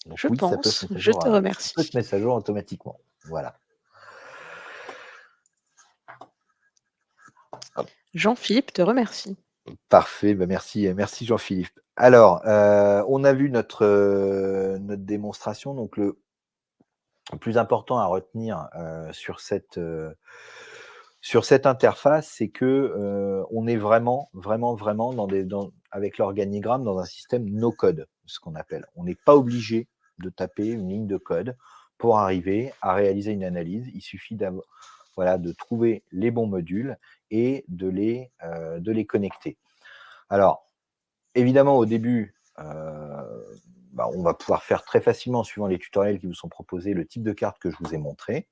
Donc, Je oui, ça peut pense. se mettre à Je jour, te remercie. ça peut se mettre à jour automatiquement. Voilà. Jean-Philippe te remercie. Parfait, merci Jean-Philippe. Alors, on a vu notre démonstration. Donc, le plus important à retenir sur cette interface, c'est que on est vraiment avec l'organigramme dans un système no-code, ce qu'on appelle. On n'est pas obligé de taper une ligne de code pour arriver à réaliser une analyse. Il suffit de trouver les bons modules et de les connecter. Alors, évidemment, au début, on va pouvoir faire très facilement, suivant les tutoriels qui vous sont proposés, le type de carte que je vous ai montré.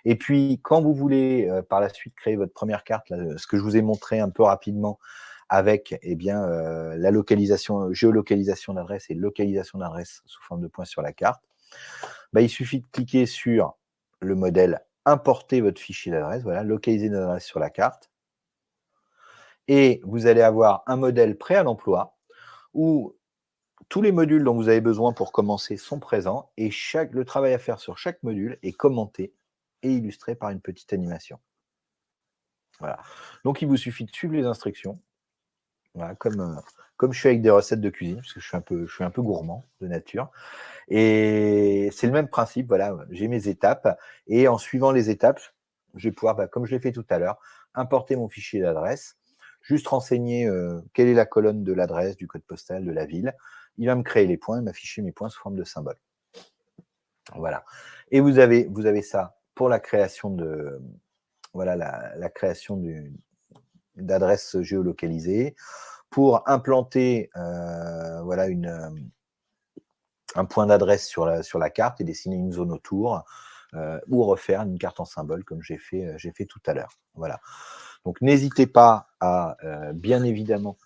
Et puis, quand vous voulez par la suite créer votre première carte, là, ce que je vous ai montré un peu rapidement avec la géolocalisation d'adresse et localisation d'adresse sous forme de points sur la carte, il suffit de cliquer sur le modèle « Importer votre fichier d'adresse », voilà, localiser notre adresse sur la carte, et vous allez avoir un modèle prêt à l'emploi où tous les modules dont vous avez besoin pour commencer sont présents et le travail à faire sur chaque module est commenté et illustré par une petite animation. Voilà. Donc, il vous suffit de suivre les instructions, voilà, comme je fais avec des recettes de cuisine, parce que je suis un peu gourmand de nature. Et c'est le même principe, voilà, j'ai mes étapes, et en suivant les étapes, je vais pouvoir, comme je l'ai fait tout à l'heure, importer mon fichier d'adresse, juste renseigner quelle est la colonne de l'adresse, du code postal, de la ville. Il va me créer les points, m'afficher mes points sous forme de symbole. Voilà. Et vous avez ça pour la création de la création d'adresses géolocalisées, pour implanter un point d'adresse sur la carte et dessiner une zone autour, ou refaire une carte en symbole comme j'ai fait tout à l'heure. Voilà. Donc n'hésitez pas à bien évidemment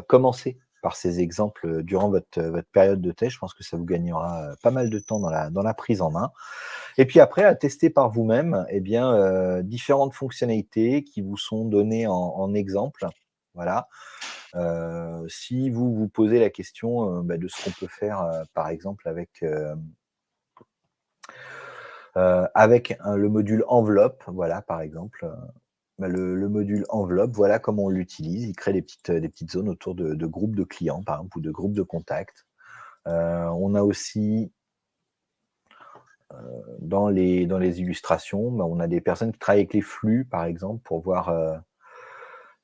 commencer par ces exemples durant votre période de test. Je pense que ça vous gagnera pas mal de temps dans la prise en main. Et puis après, à tester par vous-même différentes fonctionnalités qui vous sont données en exemple. Voilà. Si vous vous posez la question de ce qu'on peut faire, par exemple, avec le module enveloppe, voilà, par exemple, le module enveloppe, voilà comment on l'utilise. Il crée des petites zones autour de groupes de clients, par exemple, ou de groupes de contacts. On a aussi, dans les illustrations, on a des personnes qui travaillent avec les flux, par exemple, pour voir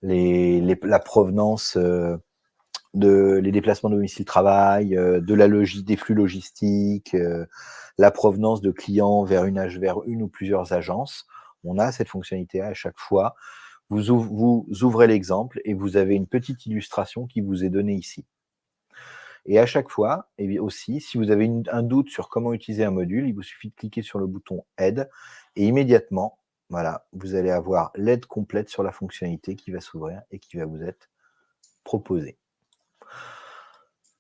la provenance les déplacements domicile-travail, des flux logistiques, la provenance de clients vers une ou plusieurs agences. On a cette fonctionnalité à chaque fois. Vous ouvrez l'exemple et vous avez une petite illustration qui vous est donnée ici. Et à chaque fois, et bien aussi, si vous avez un doute sur comment utiliser un module, il vous suffit de cliquer sur le bouton Aide et immédiatement, voilà, vous allez avoir l'aide complète sur la fonctionnalité qui va s'ouvrir et qui va vous être proposée.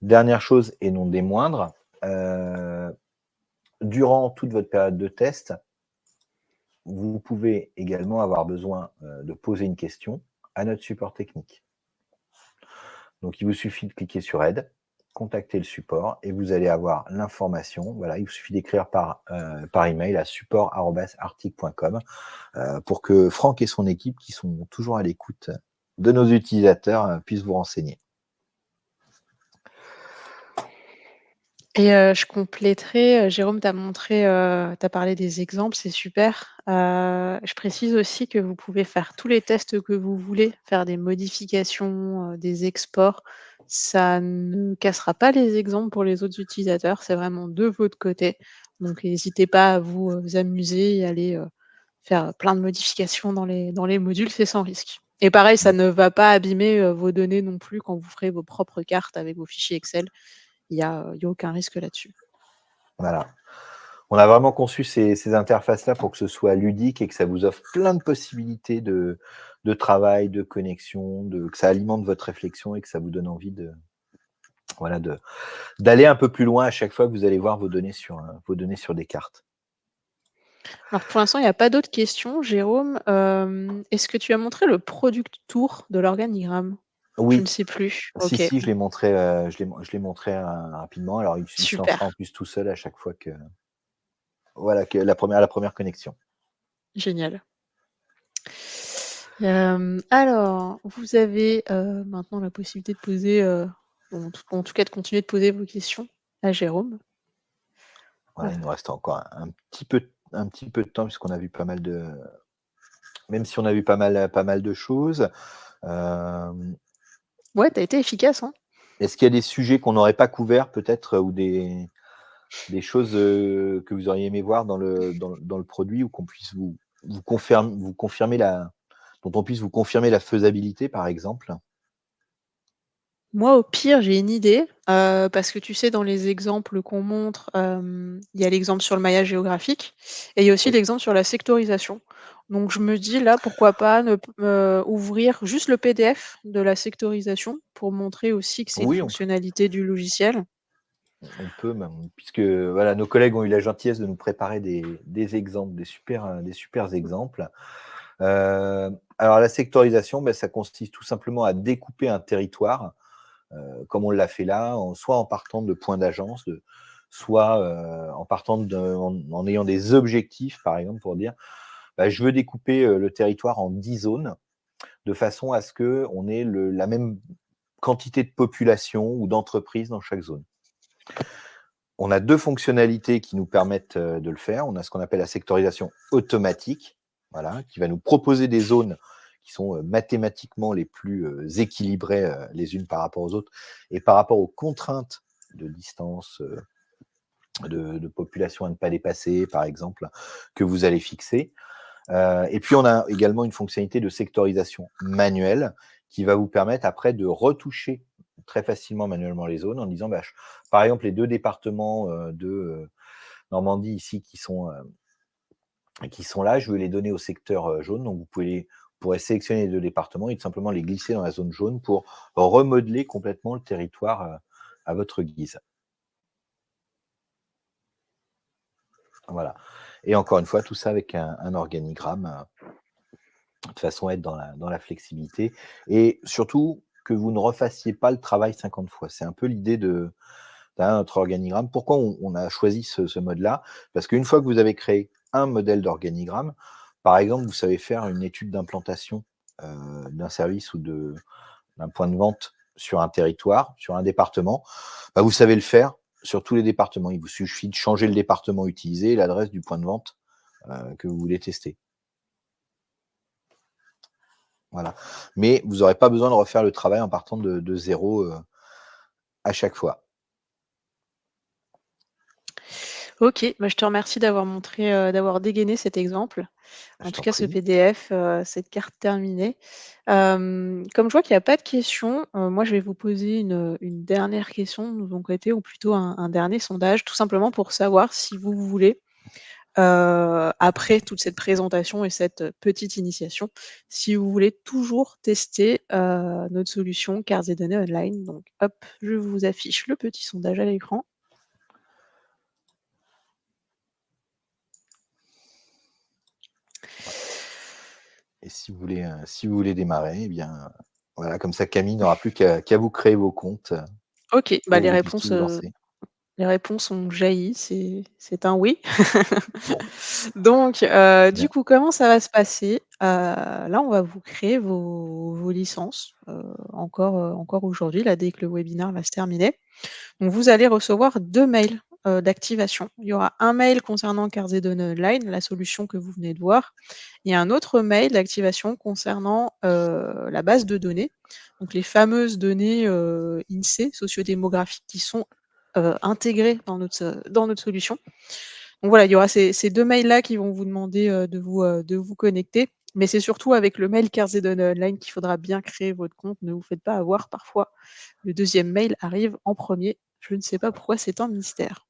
Dernière chose et non des moindres, durant toute votre période de test, vous pouvez également avoir besoin de poser une question à notre support technique. Donc, il vous suffit de cliquer sur Aide, contacter le support et vous allez avoir l'information. Voilà, il vous suffit d'écrire par email à support@arctic.com pour que Franck et son équipe, qui sont toujours à l'écoute de nos utilisateurs, puissent vous renseigner. Et je compléterai, Jérôme, tu as parlé des exemples, c'est super. Je précise aussi que vous pouvez faire tous les tests que vous voulez, faire des modifications, des exports. Ça ne cassera pas les exemples pour les autres utilisateurs, c'est vraiment de votre côté. Donc n'hésitez pas à vous, amuser et aller, faire plein de modifications dans les modules, c'est sans risque. Et pareil, ça ne va pas abîmer, vos données non plus quand vous ferez vos propres cartes avec vos fichiers Excel. Il y a aucun risque là-dessus. Voilà. On a vraiment conçu ces interfaces-là pour que ce soit ludique et que ça vous offre plein de possibilités de travail, de connexion, que ça alimente votre réflexion et que ça vous donne envie d'aller un peu plus loin à chaque fois que vous allez voir vos données sur des cartes. Alors pour l'instant, il n'y a pas d'autres questions. Jérôme, est-ce que tu as montré le product tour de l'organigramme? Je ne Oui, sais plus. si, OK, si, je l'ai montré, je l'ai montré rapidement. Alors, il se lancera en super, plus tout seul à chaque fois que la première connexion. génial. Alors, vous avez, maintenant la possibilité de poser, bon, en tout cas de continuer de poser vos questions à Jérôme. Voilà, il nous reste encore un petit peu de temps puisqu'on a vu pas mal de même si on a vu pas mal de choses. Ouais, tu as été efficace, hein. Est-ce qu'il y a des sujets qu'on n'aurait pas couverts peut-être ou des choses que vous auriez aimé voir dans le produit ou qu'on puisse vous confirmer dont on puisse vous confirmer la faisabilité, par exemple? Moi, au pire, j'ai une idée, parce que tu sais, dans les exemples qu'on montre, il y a l'exemple sur le maillage géographique et il y a aussi Oui. l'exemple sur la sectorisation. Donc je me dis là, pourquoi pas ouvrir juste le PDF de la sectorisation pour montrer aussi que c'est une Oui, fonctionnalité du logiciel. on peut même, puisque voilà, nos collègues ont eu la gentillesse de nous préparer des exemples, des super exemples. Alors la sectorisation, ça consiste tout simplement à découper un territoire, comme on l'a fait là, soit en partant de points d'agence, soit en ayant des objectifs, par exemple, pour dire je veux découper le territoire en 10 zones, de façon à ce qu'on ait la même quantité de population ou d'entreprises dans chaque zone. On a 2 fonctionnalités qui nous permettent de le faire. On a ce qu'on appelle la sectorisation automatique, voilà, qui va nous proposer des zones qui sont mathématiquement les plus équilibrées les unes par rapport aux autres et par rapport aux contraintes de distance, de population à ne pas dépasser, par exemple, que vous allez fixer. Et puis, on a également une fonctionnalité de sectorisation manuelle qui va vous permettre après de retoucher très facilement manuellement les zones en disant, par exemple, les 2 départements de Normandie ici qui sont là, je vais les donner au secteur jaune. Donc, vous pourrez sélectionner les 2 départements et tout simplement les glisser dans la zone jaune pour remodeler complètement le territoire à votre guise. Voilà. Et encore une fois, tout ça avec un organigramme de façon à être dans la flexibilité et surtout que vous ne refassiez pas le travail 50 fois. C'est un peu l'idée de notre organigramme. Pourquoi on a choisi ce mode-là? Parce qu'une fois que vous avez créé un modèle d'organigramme, par exemple, vous savez faire une étude d'implantation, d'un service ou d'un point de vente sur un territoire, sur un département, bah, vous savez le faire sur tous les départements. Il vous suffit de changer le département utilisé et l'adresse du point de vente, que vous voulez tester. Voilà. Mais vous n'aurez pas besoin de refaire le travail en partant de 0, à chaque fois. OK, bah, je te remercie d'avoir montré, d'avoir dégainé cet exemple. En Je tout t'en cas, ce prie. PDF, cette carte terminée. Comme je vois qu'il y a pas de questions, moi, je vais vous poser une dernière question de mon côté ou plutôt un dernier sondage, tout simplement pour savoir si vous voulez, après toute cette présentation et cette, petite initiation, si vous voulez toujours tester, notre solution cartes et données online. Donc hop, je vous affiche le petit sondage à l'écran. Ouais. Et si vous voulez démarrer, eh bien, voilà, comme ça Camille n'aura plus qu'à vous créer vos comptes, OK, bah, pour que vous puissiez vous lancer. les réponses ont jailli, c'est un oui. Bon, Donc, du bien, coup, comment ça va se passer? Là, on va vous créer vos licences, encore aujourd'hui, là, dès que le webinaire va se terminer. Donc vous allez recevoir 2 mails, d'activation. Il y aura un mail concernant Cartes et données online, la solution que vous venez de voir, et un autre mail d'activation concernant, la base de données. Donc les fameuses données, INSEE sociodémographiques qui sont, intégrées dans notre solution. Donc voilà, il y aura ces 2 mails-là qui vont vous demander, de vous connecter. Mais c'est surtout avec le mail Cartes et données online qu'il faudra bien créer votre compte. Ne vous faites pas avoir, parfois le deuxième mail arrive en premier. Je ne sais pas pourquoi c'est un mystère.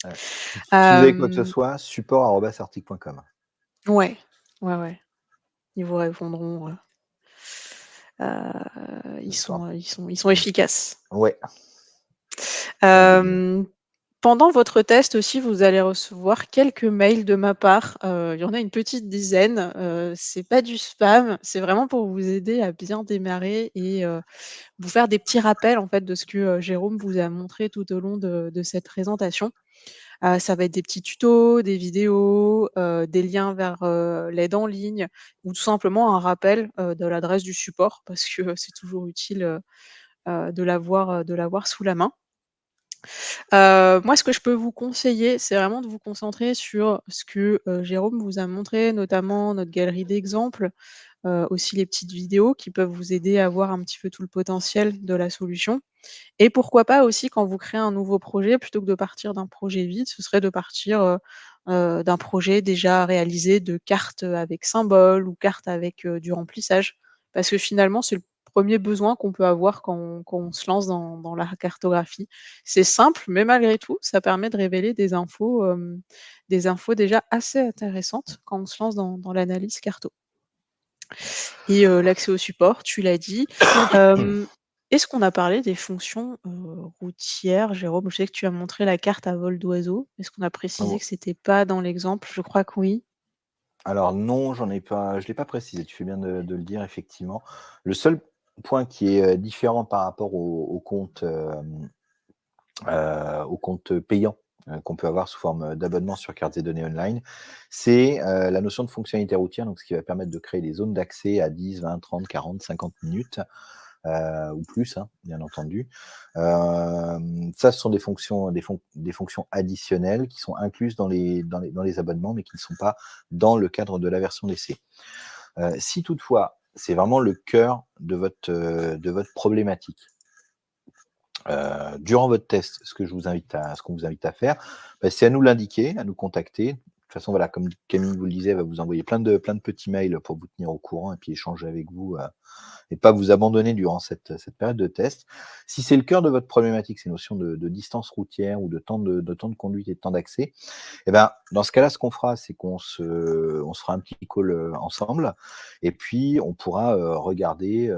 ouais. Si vous avez quoi que ce Hem, soit, support@artic.com. ouais, ouais, ouais, ils vous répondront, Histoire ils sont mmh, efficaces. ouais, et Hem, Pendant votre test aussi, vous allez recevoir quelques mails de ma part. Il y en a une petite dizaine. C'est pas du spam, c'est vraiment pour vous aider à bien démarrer et vous faire des petits rappels en fait de ce que, Jérôme vous a montré tout au long de cette présentation. Ça va être des petits tutos, des vidéos, des liens vers, l'aide en ligne ou tout simplement un rappel, de l'adresse du support parce que, c'est toujours utile, de l'avoir sous la main. Moi, ce que je peux vous conseiller, c'est vraiment de vous concentrer sur ce que, Jérôme vous a montré, notamment notre galerie d'exemples, aussi les petites vidéos qui peuvent vous aider à voir un petit peu tout le potentiel de la solution. Et pourquoi pas aussi quand vous créez un nouveau projet, plutôt que de partir d'un projet vide, ce serait de partir, d'un projet déjà réalisé de cartes, avec symboles ou cartes avec, du remplissage. Parce que finalement, c'est le premier besoin qu'on peut avoir quand on se lance dans la cartographie. C'est simple, mais malgré tout, ça permet de révéler des infos déjà assez intéressantes quand on se lance dans l'analyse carto. Et l'accès au support, tu l'as dit. Hem, Est-ce qu'on a parlé des fonctions, routières, Jérôme? Je sais que tu as montré la carte à vol d'oiseau. Est-ce qu'on a précisé Ou que c'était pas dans l'exemple? Je crois que oui. alors non, j'en ai pas je l'ai pas précisé, tu fais bien de le dire effectivement. Le seul point qui est, différent par rapport au compte, aux comptes payants, qu'on peut avoir sous forme, d'abonnement sur cartes et données online, c'est, la notion de fonctionnalité routière, donc ce qui va permettre de créer des zones d'accès à 10, 20, 30, 40, 50 minutes, ou plus, hein, bien entendu. Ça, ce sont des fonctions additionnelles qui sont incluses dans les abonnements, mais qui ne sont pas dans le cadre de la version d'essai. Si toutefois, c'est vraiment le cœur de votre problématique, durant votre test, ce qu'on vous invite à faire, bah, c'est à nous l'indiquer, à nous contacter. De toute façon, voilà, comme Camille vous le disait, elle va vous envoyer plein de petits mails pour vous tenir au courant et puis échanger avec vous, et pas vous abandonner durant cette période de test. Si c'est le cœur de votre problématique, ces notions de distance routière ou de temps de conduite et de temps d'accès, et ben, dans ce cas-là, ce qu'on fera, c'est on se fera un petit call, ensemble et puis on pourra, regarder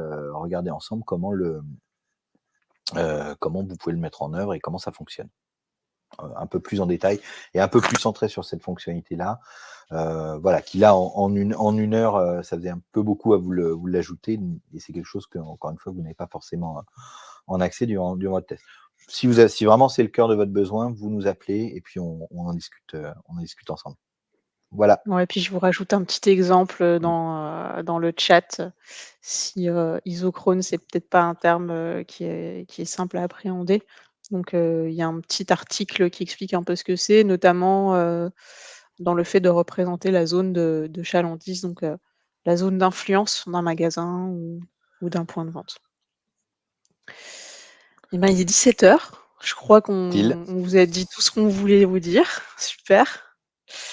ensemble comment vous pouvez le mettre en œuvre et comment ça fonctionne. un peu plus en détail et un peu plus centré sur cette fonctionnalité-là. Voilà, qui là, en une heure, ça faisait un peu beaucoup à vous l'ajouter, et c'est quelque chose que, encore une fois, vous n'avez pas forcément en accès durant votre test. Si vraiment c'est le cœur de votre besoin, vous nous appelez et puis on en discute ensemble. Voilà. Ouais, puis je vous rajoute un petit exemple, dans le chat, si, isochrone, c'est peut-être pas un terme, qui est simple à appréhender. Donc, il y a un petit article qui explique un peu ce que c'est, notamment, dans le fait de représenter la zone de chalandise, donc, la zone d'influence d'un magasin ou d'un point de vente. Et ben, il est 17 heures. Je crois Til, qu'on vous a dit tout ce qu'on voulait vous dire. Super.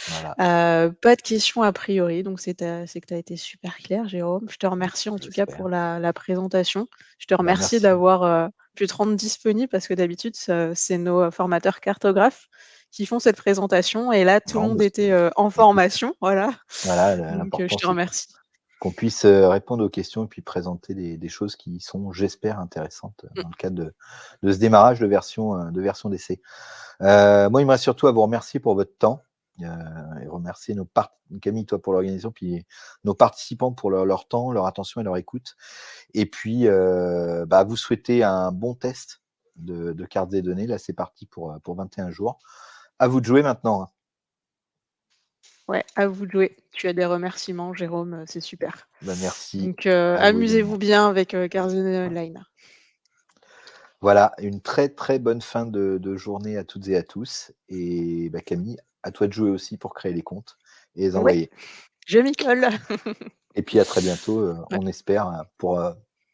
voilà, Pas de questions a priori, donc c'est que tu as été super clair, Jérôme. Je te remercie en tout cas pour j'espère. la présentation. Je te Bah, remercie merci. d'avoir, pu te rendre disponible parce que d'habitude, c'est nos, formateurs cartographes qui font cette présentation et là, tout le Non, monde parce que était, en écoute, formation, voilà. voilà, Donc, je l'important, te c'est remercie. qu'on puisse, répondre aux questions et puis présenter des choses qui sont, j'espère, intéressantes, Mmh. dans le cadre de ce démarrage de version d'essai. Moi, il me reste surtout à vous remercier pour votre temps, heu, et remercier Camille, toi, pour l'organisation, puis nos participants pour leur temps, leur attention et leur écoute. Et puis, bah, vous souhaiter un bon test de cartes et données. Là, c'est parti pour 21 jours. À vous de jouer maintenant, hein. Ouais, à vous de jouer. Tu as des remerciements, Jérôme, c'est super. Bah, merci Donc, à vous amusez-vous également. bien avec, Garzone Online. Voilà, une très, très bonne fin de journée à toutes et à tous, et bah, Camille, à toi de jouer aussi pour créer les comptes et les Ouais, envoyer. je m'y colle. Et puis à très bientôt, Ouais. on espère, pour,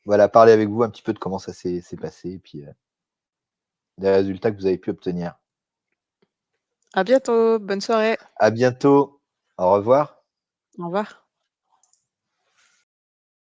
voilà, parler avec vous un petit peu de comment ça s'est passé et puis, des résultats que vous avez pu obtenir. À bientôt, bonne soirée. À bientôt. Au revoir. Au revoir.